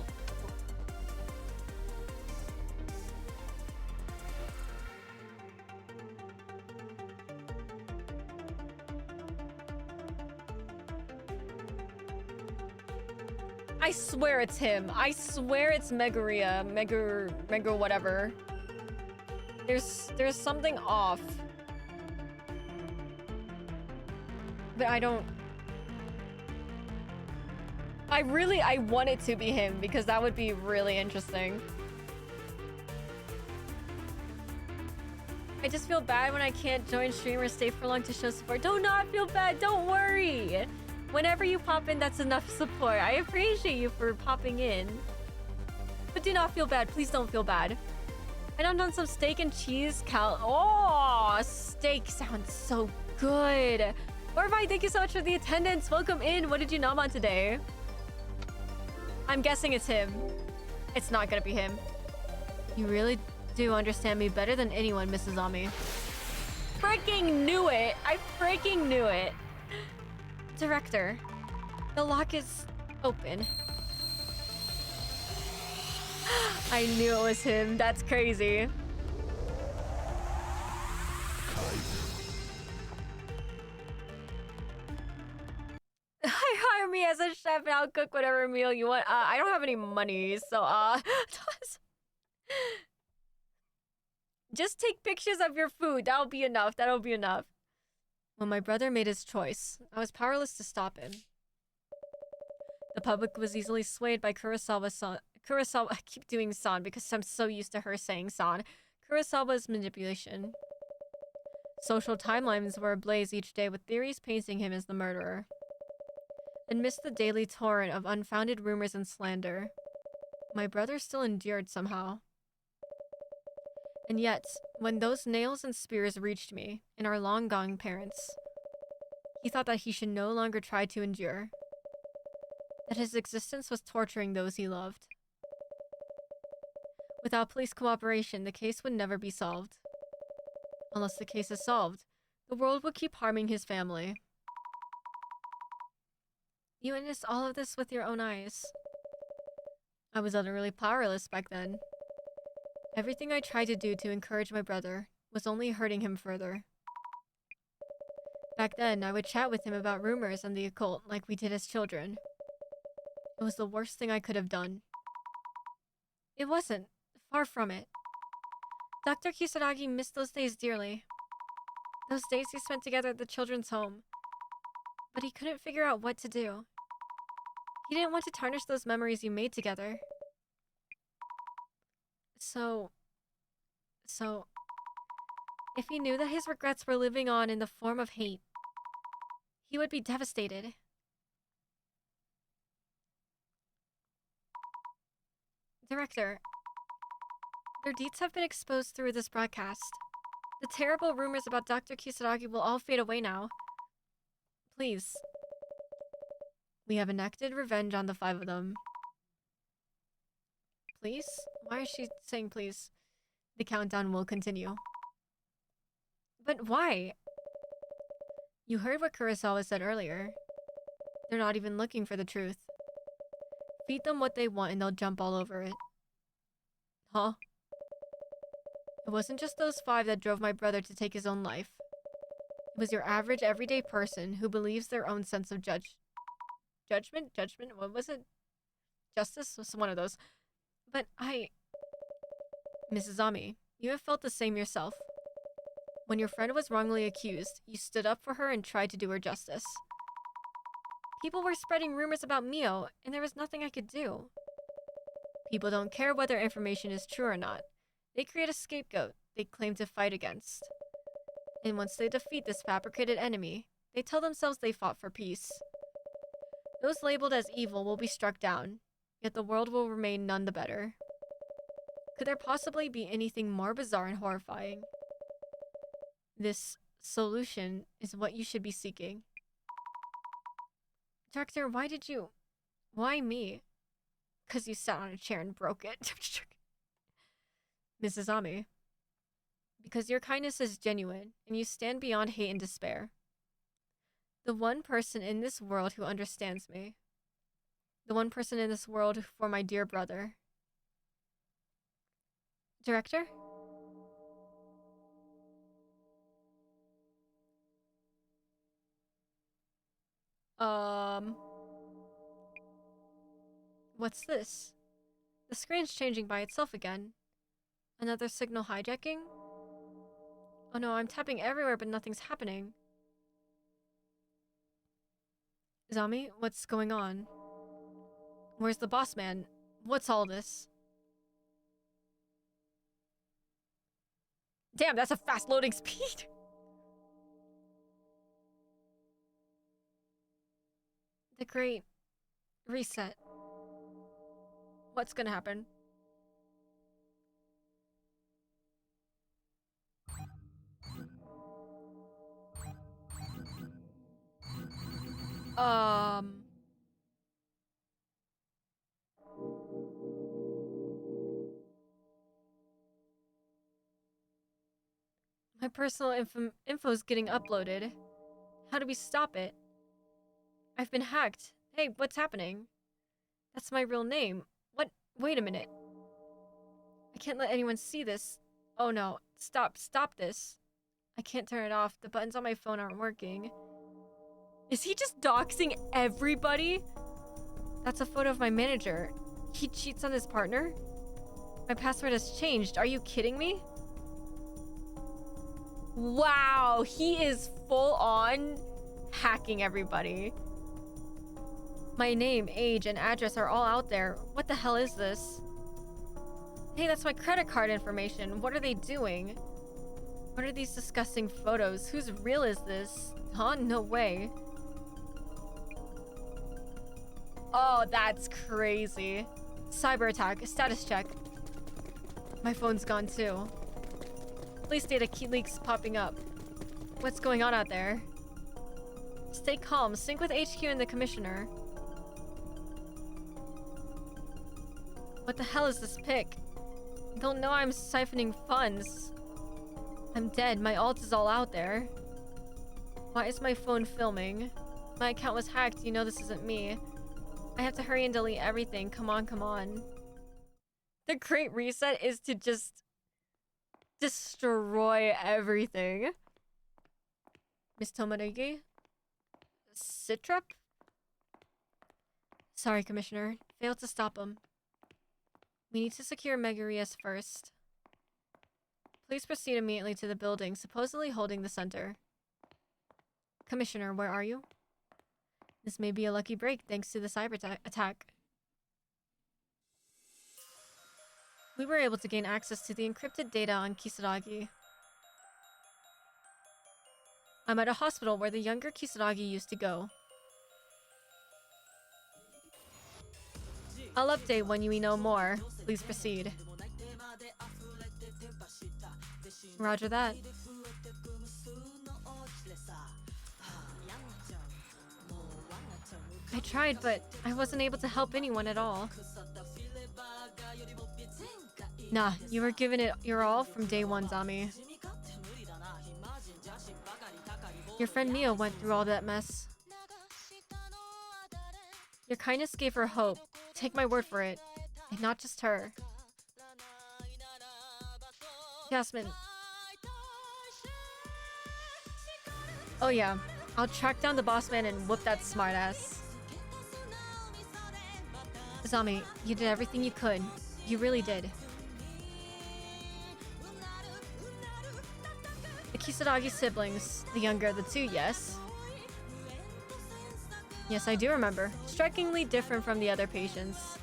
I swear it's him. I swear it's Megaria. Mega whatever. There's something off. But I don't... I want it to be him because that would be really interesting. I just feel bad when I can't join stream or stay for long to show support. Do not feel bad. Don't worry. Whenever you pop in, that's enough support. I appreciate you for popping in. But do not feel bad. Please don't feel bad. And I'm on some steak and cheese Oh, steak sounds so good. Orvai, thank you so much for the attendance. Welcome in. What did you nom on today? I'm guessing it's him. It's not gonna be him. You really do understand me better than anyone, Mrs. Ami. Freaking knew it. I freaking knew it. Director, the lock is open. I knew it was him. That's crazy. hire me as a chef and I'll cook whatever meal you want. I don't have any money, so just take pictures of your food. That'll be enough. That'll be enough. When my brother made his choice, I was powerless to stop him. The public was easily swayed by Kurosawa-san. I keep doing san because I'm so used to her saying san. Kurosawa's manipulation. Social timelines were ablaze each day with theories painting him as the murderer. Amidst the daily torrent of unfounded rumors and slander, my brother still endured somehow. And yet, when those nails and spears reached me and our long-gone parents, he thought that he should no longer try to endure. That his existence was torturing those he loved. Without police cooperation, the case would never be solved. Unless the case is solved, the world will keep harming his family. You witnessed all of this with your own eyes. I was utterly powerless back then. Everything I tried to do to encourage my brother was only hurting him further. Back then, I would chat with him about rumors and the occult like we did as children. It was the worst thing I could have done. It wasn't. Far from it. Dr. Kisaragi missed those days dearly. Those days he spent together at the children's home. But he couldn't figure out what to do. He didn't want to tarnish those memories you made together. So, if he knew that his regrets were living on in the form of hate, he would be devastated. Director, their deeds have been exposed through this broadcast. The terrible rumors about Dr. Kisaragi will all fade away now. Please. We have enacted revenge on the 5 of them. Please? Why is she saying please? The countdown will continue. But why? You heard what Kurosawa said earlier. They're not even looking for the truth. Feed them what they want and they'll jump all over it. Huh? It wasn't just those 5 that drove my brother to take his own life. It was your average, everyday person who believes their own sense of judgment? What was it? Justice? Was one of those. But Mrs. Ami, you have felt the same yourself. When your friend was wrongly accused, you stood up for her and tried to do her justice. People were spreading rumors about Mio, and there was nothing I could do. People don't care whether information is true or not. They create a scapegoat they claim to fight against. And once they defeat this fabricated enemy, they tell themselves they fought for peace. Those labeled as evil will be struck down, yet the world will remain none the better. Could there possibly be anything more bizarre and horrifying? This solution is what you should be seeking. Director, why me? 'Cause you sat on a chair and broke it. Mrs. Ami, because your kindness is genuine and you stand beyond hate and despair. The one person in this world who understands me. The one person in this world for my dear brother. Director? What's this? The screen's changing by itself again. Another signal hijacking? Oh no, I'm tapping everywhere but nothing's happening. Zami, what's going on? Where's the boss man? What's all this? Damn, that's a fast loading speed! The great reset. What's gonna happen? My personal info's getting uploaded. How do we stop it? I've been hacked. Hey, what's happening? That's my real name. What? Wait a minute. I can't let anyone see this. Oh no. Stop this. I can't turn it off. The buttons on my phone aren't working. Is he just doxing everybody? That's a photo of my manager. He cheats on his partner? My password has changed. Are you kidding me? Wow, he is full on hacking everybody. My name, age, and address are all out there. What the hell is this? Hey, that's my credit card information. What are they doing? What are these disgusting photos? Whose reel is this? Huh? No way. Oh, that's crazy. Cyber attack. Status check. My phone's gone too. Police data key leaks popping up. What's going on out there? Stay calm. Sync with HQ and the commissioner. What the hell is this pic? They'll know I'm siphoning funds. I'm dead. My alt is all out there. Why is my phone filming? My account was hacked. You know this isn't me. I have to hurry and delete everything. Come on, come on. The great reset is to just destroy everything. Miss Tomarigi? Citrep? Sorry, Commissioner. Failed to stop him. We need to secure Megarius first. Please proceed immediately to the building, supposedly holding the center. Commissioner, where are you? This may be a lucky break thanks to the cyber attack. We were able to gain access to the encrypted data on Kisaragi. I'm at a hospital where the younger Kisaragi used to go. I'll update when we know more. Please proceed. Roger that. I tried, but I wasn't able to help anyone at all. Nah, you were giving it your all from day one, Zami. Your friend Mia went through all that mess. Your kindness gave her hope. Take my word for it. And not just her. Yasmin. Oh yeah, I'll track down the boss man and whoop that smartass. Zami, you did everything you could. You really did. The Kisaragi siblings, the younger of the two, yes? Yes, I do remember. Strikingly different from the other patients.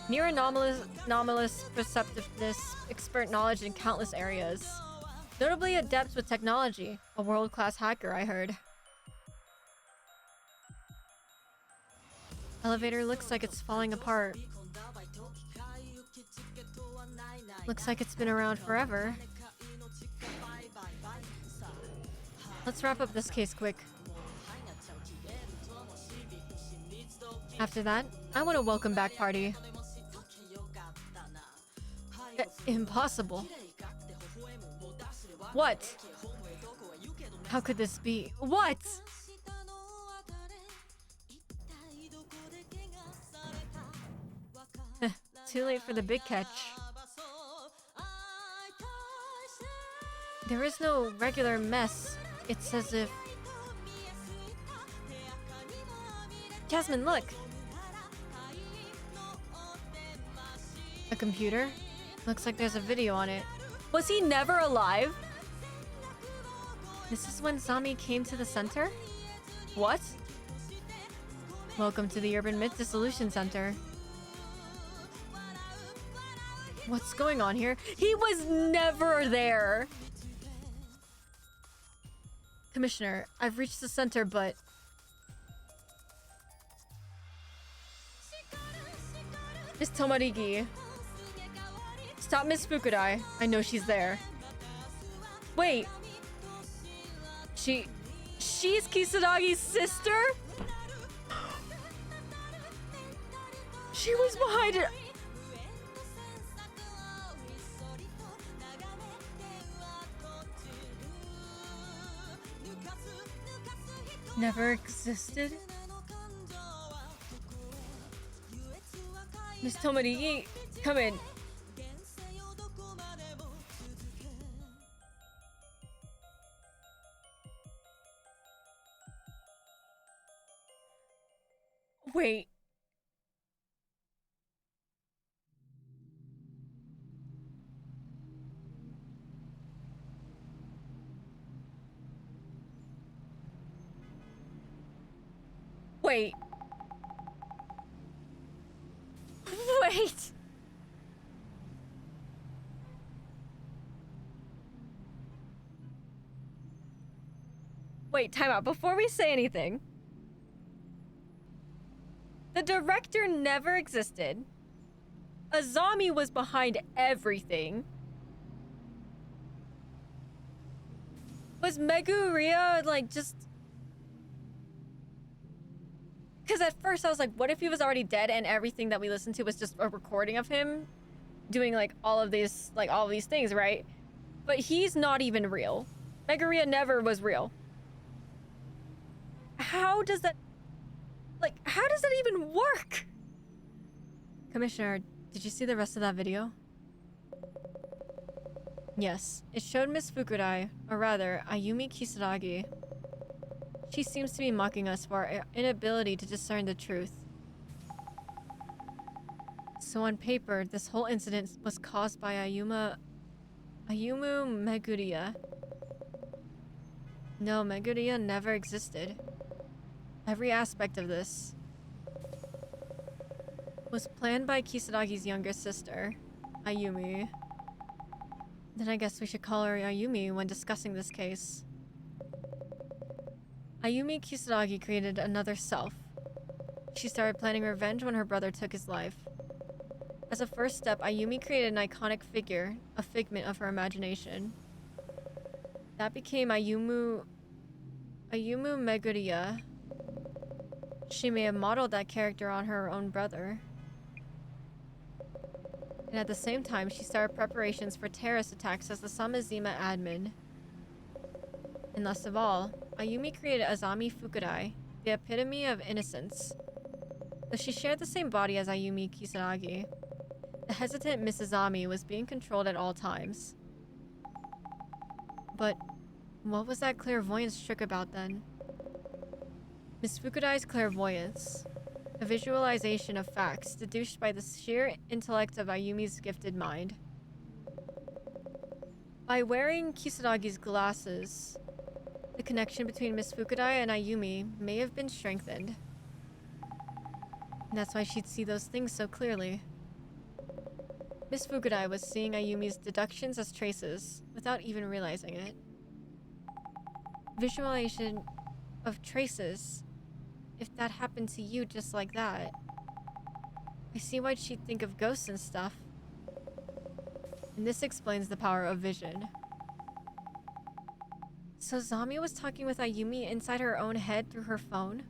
Near anomalous perceptiveness, expert knowledge in countless areas. Notably adept with technology. A world-class hacker, I heard. Elevator looks like it's falling apart. Looks like it's been around forever. Let's wrap up this case quick. After that, I want a welcome back party. Impossible. What? How could this be? What? Too late for the big catch. There is no regular mess. It's as if... Jasmine, look! A computer? Looks like there's a video on it. Was he never alive? This is when Zami came to the center? What? Welcome to the Urban Myth Dissolution Center. What's going on here? He was never there! Commissioner, I've reached the center, but... Miss Tomarigi. Stop Miss Fukudai. I know she's there. Wait. She's Kisaragi's sister? She was behind it. Never existed? Miss Tomarigi, come in. Wait. Wait. Wait. Wait, time out. Before we say anything, the director never existed. Azami was behind everything. Was Meguria like just... Because at first I was like, what if he was already dead and everything that we listened to was just a recording of him doing like all of these things, right? But he's not even real. Meguria never was real. How does that... Like, how does that even work? Commissioner, did you see the rest of that video? Yes, it showed Miss Fukurai, or rather, Ayumi Kisaragi. She seems to be mocking us for our inability to discern the truth. So on paper, this whole incident was caused by Ayumu Meguria. No, Meguria never existed. Every aspect of this was planned by Kisaragi's younger sister, Ayumi. Then I guess we should call her Ayumi when discussing this case. Ayumi Kisaragi created another self. She started planning revenge when her brother took his life. As a first step, Ayumi created an iconic figure, a figment of her imagination. That became Ayumu Meguria. She may have modeled that character on her own brother. And at the same time, she started preparations for terrorist attacks as the Samazima admin. And last of all, Ayumi created Azami Fukurai, the epitome of innocence. Though she shared the same body as Ayumi Kisaragi, the hesitant Miss Azami was being controlled at all times. But what was that clairvoyance trick about then? Miss Fukurai's clairvoyance, a visualization of facts deduced by the sheer intellect of Ayumi's gifted mind. By wearing Kisaragi's glasses, the connection between Miss Fukurai and Ayumi may have been strengthened. And that's why she'd see those things so clearly. Miss Fukurai was seeing Ayumi's deductions as traces, without even realizing it. Visualization of traces. If that happened to you just like that, I see why she'd think of ghosts and stuff. And this explains the power of vision. So Zami was talking with Ayumi inside her own head through her phone?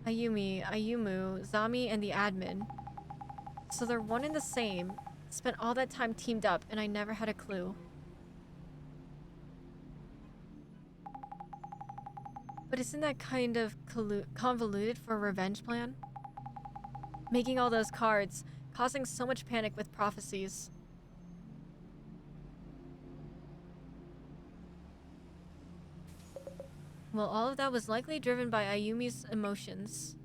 Ayumi, Ayumu, Zami, and the admin. So they're one and the same. Spent all that time teamed up, and I never had a clue. But isn't that kind of convoluted for a revenge plan? Making all those cards, causing so much panic with prophecies. Well, all of that was likely driven by Ayumi's emotions.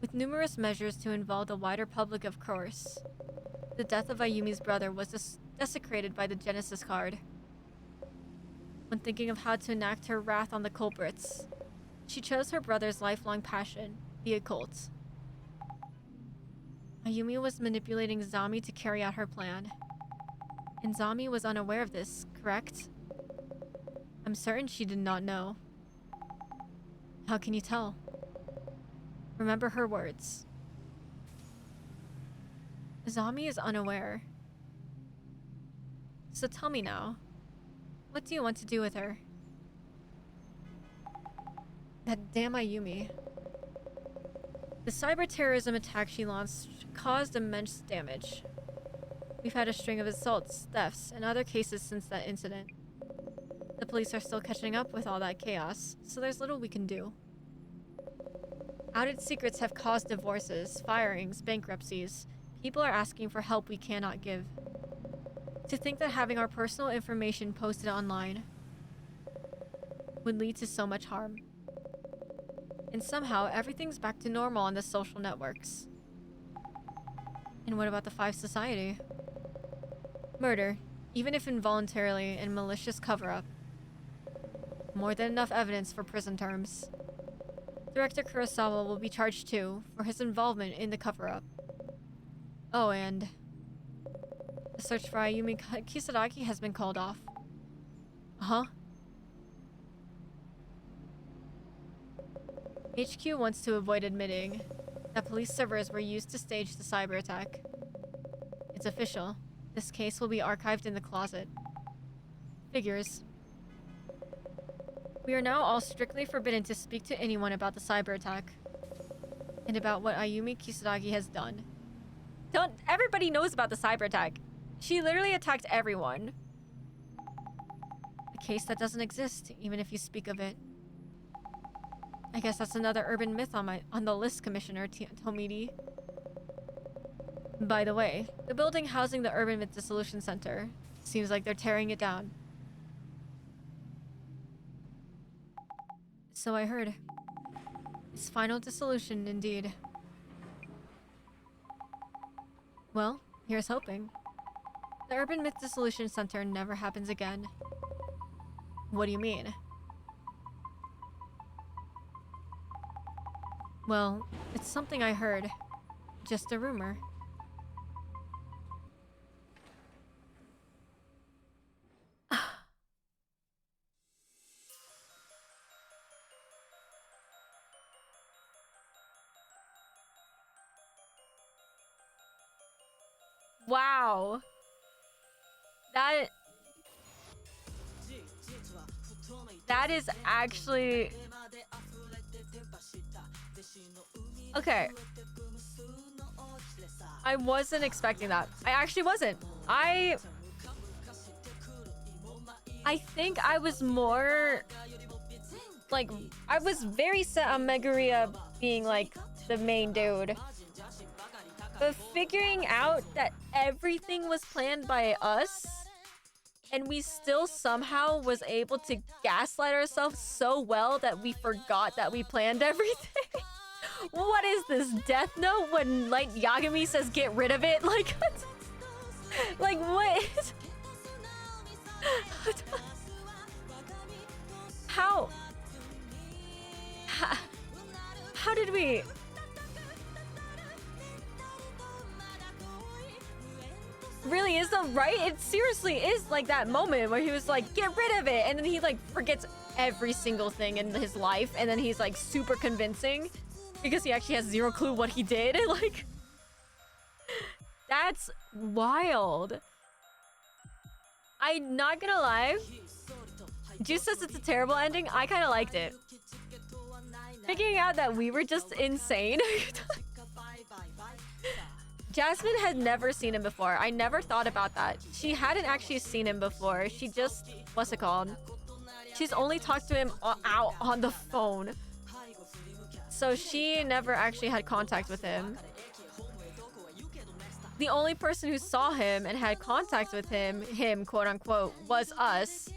With numerous measures to involve the wider public, of course. The death of Ayumi's brother was desecrated by the Genesis card. When thinking of how to enact her wrath on the culprits, she chose her brother's lifelong passion, the occult. Ayumi was manipulating Zami to carry out her plan. And Zami was unaware of this, correct? I'm certain she did not know. How can you tell? Remember her words. Zami is unaware. So tell me now, what do you want to do with her? That damn Ayumi. The cyber terrorism attack she launched caused immense damage. We've had a string of assaults, thefts, and other cases since that incident. The police are still catching up with all that chaos, so there's little we can do. Outed secrets have caused divorces, firings, bankruptcies. People are asking for help we cannot give. To think that having our personal information posted online would lead to so much harm. And somehow, everything's back to normal on the social networks. And what about the Five Society? Murder, even if involuntarily, and malicious cover-up. More than enough evidence for prison terms. Director Kurosawa will be charged too, for his involvement in the cover-up. Oh, and... the search for Ayumi Kisaragi has been called off. Uh-huh. HQ wants to avoid admitting that police servers were used to stage the cyber attack. It's official. This case will be archived in the closet. Figures. We are now all strictly forbidden to speak to anyone about the cyber attack. And about what Ayumi Kisaragi has done. Everybody knows about the cyber attack. She literally attacked everyone. A case that doesn't exist, even if you speak of it. I guess that's another urban myth on the list, Commissioner Tomidi. By the way, the building housing the Urban Myth Dissolution Center seems like they're tearing it down. So I heard. It's final dissolution, indeed. Well, here's hoping. The Urban Myth Dissolution Center never happens again. What do you mean? Well, it's something I heard. Just a rumor. Wow. That is actually... Okay. I wasn't expecting that. I actually wasn't. I think I was more... like, I was very set on Meguria being, like, the main dude. But figuring out that everything was planned by us, and we still somehow was able to gaslight ourselves so well that we forgot that we planned everything. What is this, Death Note when Light Yagami says get rid of it? Like, like what? How did we... Really is though, right? It seriously is like that moment where he was like, get rid of it, and then he like forgets every single thing in his life, and then he's like super convincing because he actually has zero clue what he did. Like, that's wild. I'm not gonna lie, Juice says it's a terrible ending. I kind of liked it. Figuring out that we were just insane. Jasmine had never seen him before. I never thought about that. She hadn't actually seen him before. She just... what's it called? She's only talked to him out on the phone. So she never actually had contact with him. The only person who saw him and had contact with him, quote unquote, was us.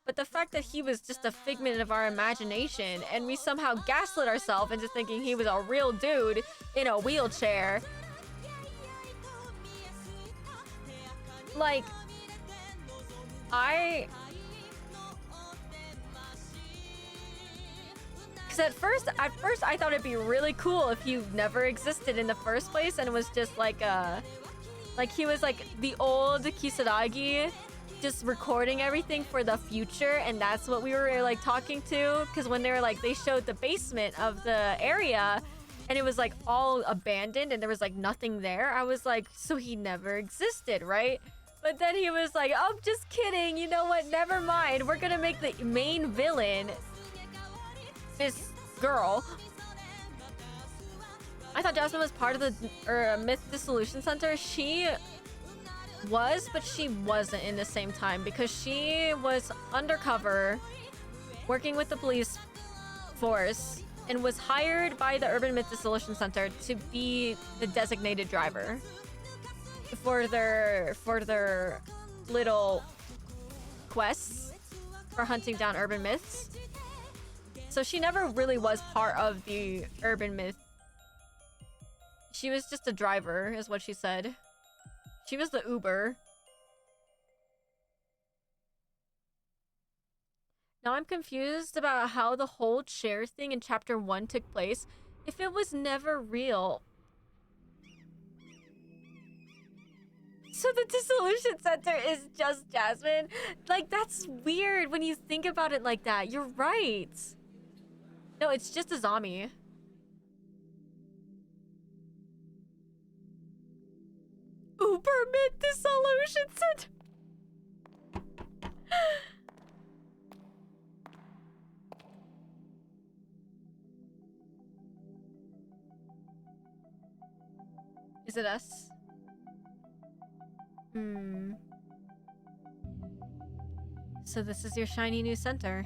But the fact that he was just a figment of our imagination and we somehow gaslit ourselves into thinking he was a real dude in a wheelchair. Like, because at first I thought it'd be really cool if he never existed in the first place and it was just like he was like the old Kisaragi, just recording everything for the future, and that's what we were like talking to. Because when they were like, they showed the basement of the area and it was like all abandoned and there was like nothing there, I was like, so he never existed, right? But then he was like, oh, just kidding, you know what, never mind, we're gonna make the main villain this girl. I thought Jasmine was part of the Myth Dissolution Center. She was, but she wasn't in the same time because she was undercover working with the police force and was hired by the Urban Myth Dissolution Center to be the designated driver for their little quests for hunting down urban myths. So she never really was part of the urban myth. She was just a driver, is what she said. She was the Uber. Now I'm confused about how the whole chair thing in chapter 1 took place if it was never real. So the dissolution center is just Jasmine? Like, that's weird when you think about it like that. You're right. No, it's just a zombie. Uber mid dissolution center. Is it us? So this is your shiny new center.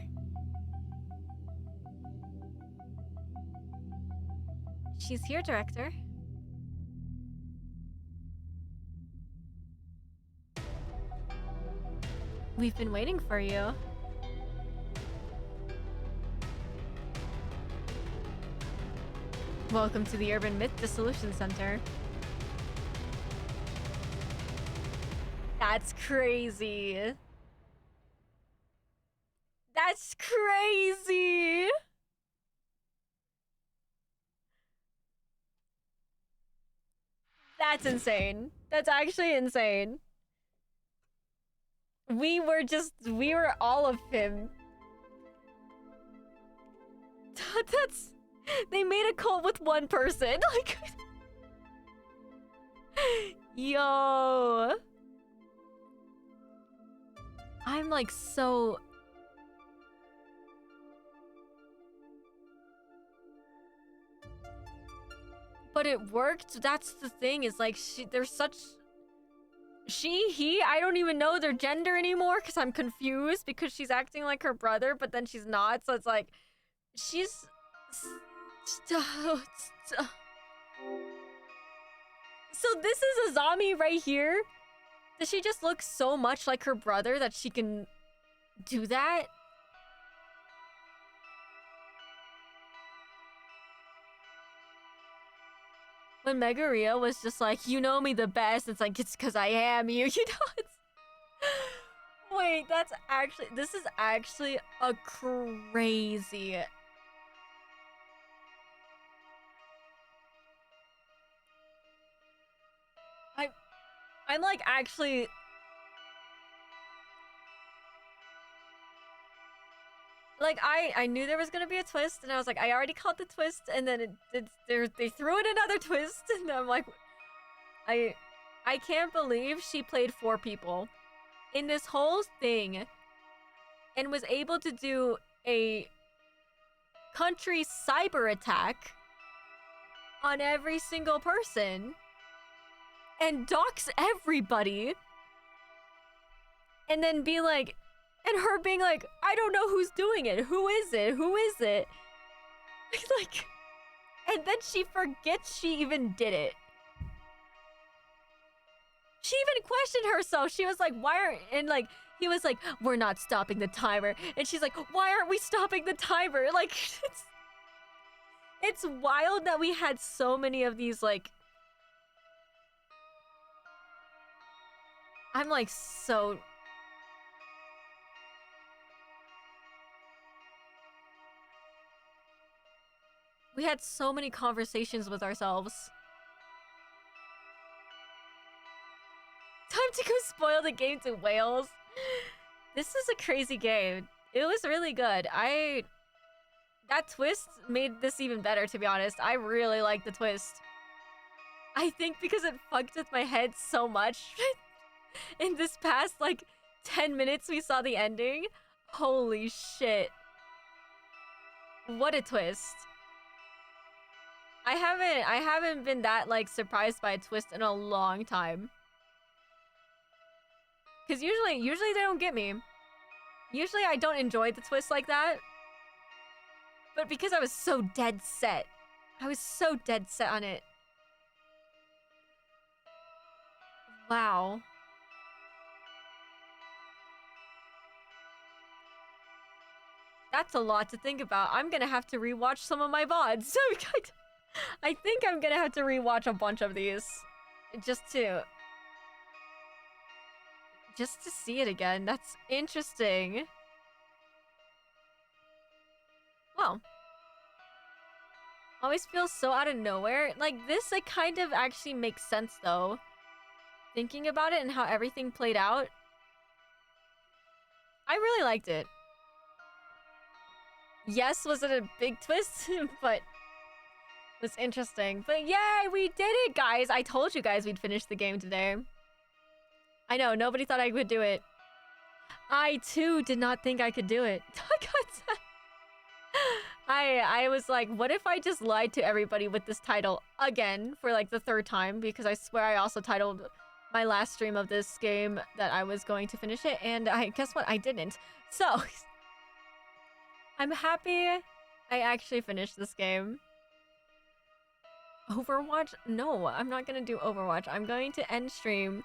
She's here, director. We've been waiting for you. Welcome to the Urban Myth Dissolution Center. That's crazy. That's crazy. That's insane. That's actually insane. We were all of him. They made a cult with one person. Like, yo. I'm like so... But it worked. That's the thing, is like, there's such... He, I don't even know their gender anymore because I'm confused because she's acting like her brother, but then she's not. So it's like, she's... So this is a zombie right here? Does she just look so much like her brother that she can do that? When Megaria was just like, you know me the best, it's like, it's because I am you, you know? It's... Wait, this is actually a crazy... I'm like actually... Like, I knew there was gonna be a twist, and I was like, I already caught the twist, and then they threw in another twist, and I'm like... I can't believe she played 4 people in this whole thing, and was able to do a country cyber attack on every single person, and dox everybody, and then be like... And her being like, I don't know who's doing it. Who is it? Who is it? Like, and then she forgets she even did it. She even questioned herself. She was like, why aren't... And like, he was like, we're not stopping the timer. And she's like, why aren't we stopping the timer? Like, it's wild that we had so many of these, like... I'm like so... We had so many conversations with ourselves. Time to go spoil the game to whales. This is a crazy game. It was really good. That twist made this even better, to be honest. I really like the twist. I think because it fucked with my head so much. In this past, like, 10 minutes we saw the ending. Holy shit. What a twist. I haven't been that, like, surprised by a twist in a long time. Because usually they don't get me. Usually I don't enjoy the twist like that. But because I was so dead set. I was so dead set on it. Wow. That's a lot to think about. I'm gonna have to rewatch some of my VODs. I think I'm gonna have to rewatch a bunch of these. Just to see it again. That's interesting. Well. Always feels so out of nowhere. Like, this, it kind of actually makes sense, though. Thinking about it and how everything played out. I really liked it. Yes, was it a big twist? But it was interesting. But yay, we did it, guys! I told you guys we'd finish the game today. I know, nobody thought I would do it. I, too, did not think I could do it. I was like, what if I just lied to everybody with this title again for like the 3rd time? Because I swear I also titled my last stream of this game that I was going to finish it, and guess what? I didn't. So, I'm happy I actually finished this game. Overwatch? No, I'm not gonna do Overwatch. I'm going to end stream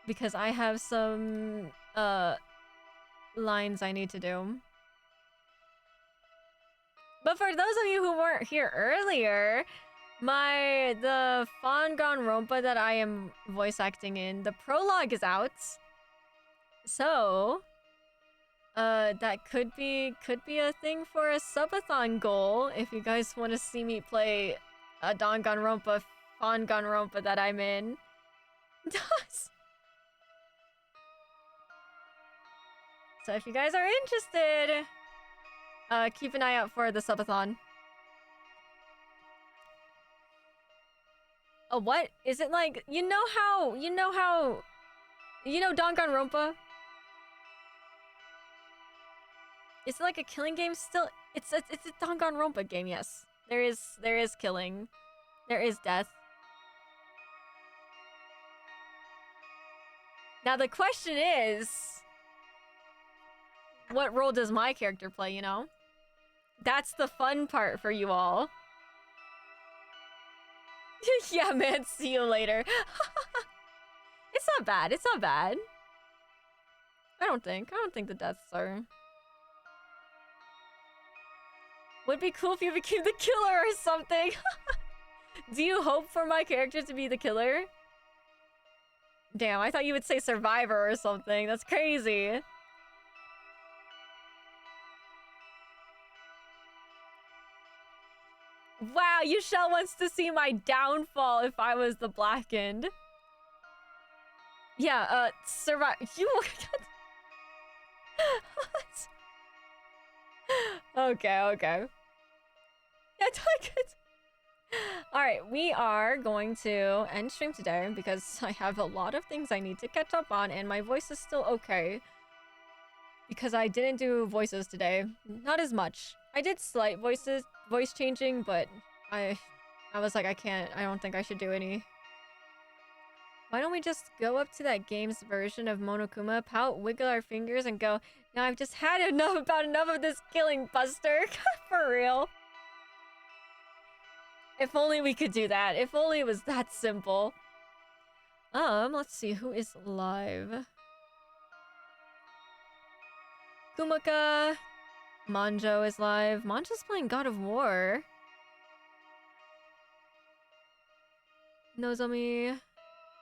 because I have some lines I need to do. But for those of you who weren't here earlier, the Danganronpa that I am voice acting in, the prologue is out. So, that could be a thing for a subathon goal if you guys want to see me play a Danganronpa that I'm in. So if you guys are interested, keep an eye out for the subathon. Oh, what? Is it like, you know Danganronpa? Is it like a killing game still? It's a Danganronpa game, yes. There is killing. There is death. Now the question is, what role does my character play, you know? That's the fun part for you all. Yeah, man, see you later. It's not bad, it's not bad. I don't think the deaths are... Would be cool if you became the killer or something. Do you hope for my character to be the killer? Damn, I thought you would say survivor or something. That's crazy. Wow, Yushel wants to see my downfall if I was the blackened. Yeah, survive. You... Okay. Yeah, alright, we are going to end stream today because I have a lot of things I need to catch up on and my voice is still okay. Because I didn't do voices today. Not as much. I did slight voice changing, but I was like, I don't think I should do any. Why don't we just go up to that game's version of Monokuma, pout, wiggle our fingers, and go, now I've just had enough of this killing buster. For real. If only we could do that. If only it was that simple. Let's see, who is live? Kumaka. Manjo is live. Manjo's playing God of War. Nozomi.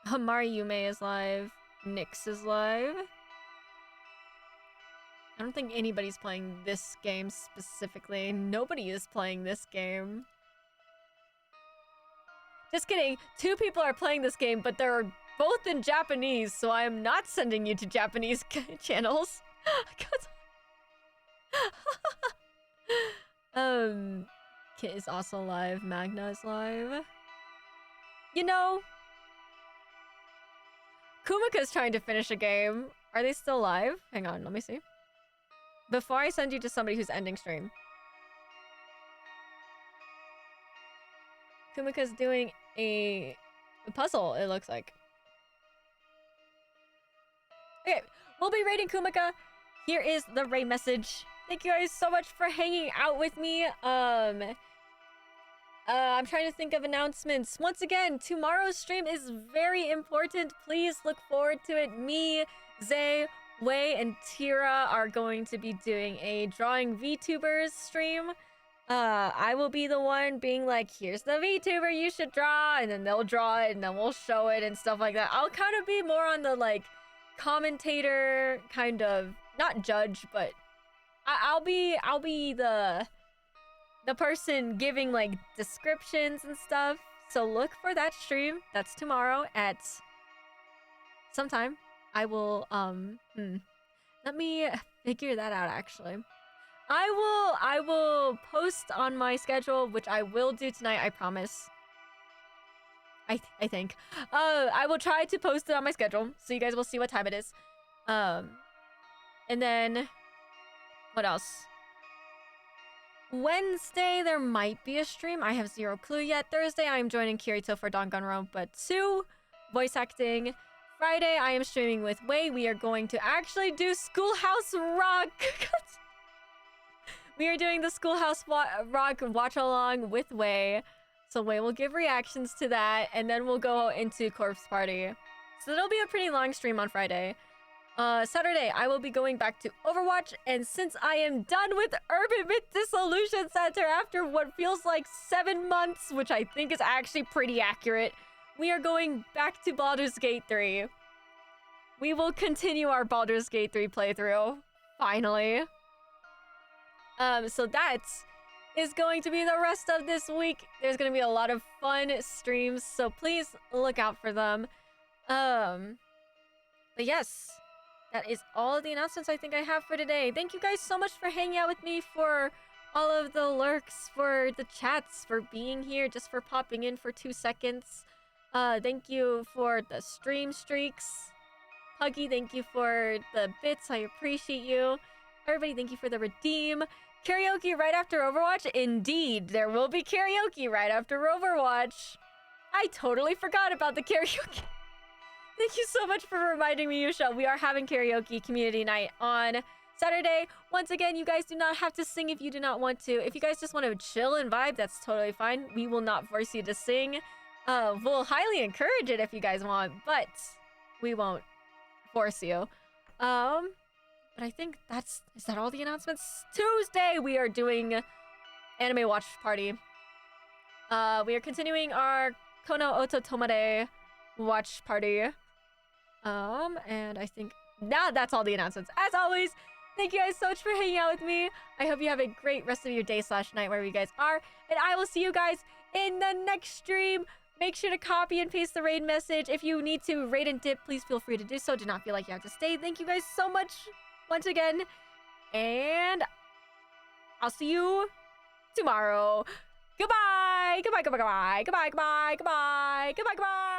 Mariume is live. Nyx is live. I don't think anybody's playing this game specifically. Nobody is playing this game. Just kidding. 2 people are playing this game, but they're both in Japanese, so I am not sending you to Japanese channels. Kit is also live. Magna is live. You know, Kumika's trying to finish a game. Are they still live? Hang on, let me see. Before I send you to somebody who's ending stream. Kumika's doing a puzzle, it looks like. Okay, we'll be rating Kumika. Here is the raid message. Thank you guys so much for hanging out with me. I'm trying to think of announcements. Once again, tomorrow's stream is very important. Please look forward to it. Me, Zay, Wei and Tira are going to be doing a drawing VTubers stream. I will be the one being like, here's the VTuber you should draw, and then they'll draw it, and then we'll show it and stuff like that. I'll kind of be more on the like commentator kind of, not judge, but I'll be the person giving like descriptions and stuff. So look for that stream. That's tomorrow at sometime. I will let me figure that out actually. I will post on my schedule, which I will do tonight, I promise. I think. I will try to post it on my schedule so you guys will see what time it is. And then what else? Wednesday there might be a stream. I have zero clue yet. Thursday I am joining Kirito for Danganronpa 2 voice acting. Friday I am streaming with Wei. We are going to actually do Schoolhouse Rock. We are doing the Schoolhouse Rock watch along with Wei. So Wei will give reactions to that, and then we'll go into Corpse Party. So it'll be a pretty long stream on Friday. Saturday, I will be going back to Overwatch, and since I am done with Urban Myth Dissolution Center after what feels like 7 months, which I think is actually pretty accurate, we are going back to Baldur's Gate 3. We will continue our Baldur's Gate 3 playthrough, finally. So that is going to be the rest of this week. There's going to be a lot of fun streams, so please look out for them. But yes, that is all of the announcements I think I have for today. Thank you guys so much for hanging out with me, for all of the lurks, for the chats, for being here, just for popping in for 2 seconds. Thank you for the stream streaks. Puggy, thank you for the bits. I appreciate you. Everybody, thank you for the redeem. Karaoke right after Overwatch? Indeed, there will be karaoke right after Overwatch. I totally forgot about the karaoke. Thank you so much for reminding me, Yusha. We are having karaoke community night on Saturday. Once again, you guys do not have to sing if you do not want to. If you guys just want to chill and vibe, that's totally fine. We will not force you to sing. We'll highly encourage it if you guys want, but we won't force you. But I think is that all the announcements? Tuesday, we are doing anime watch party. We are continuing our Kono Oto Tomare watch party. And I think now that's all the announcements. As always, thank you guys so much for hanging out with me. I hope you have a great rest of your day / night wherever you guys are. And I will see you guys in the next stream. Make sure to copy and paste the raid message. If you need to raid and dip, please feel free to do so. Do not feel like you have to stay. Thank you guys so much once again. And I'll see you tomorrow. Goodbye. Goodbye, goodbye, goodbye, goodbye, goodbye, goodbye, goodbye, goodbye.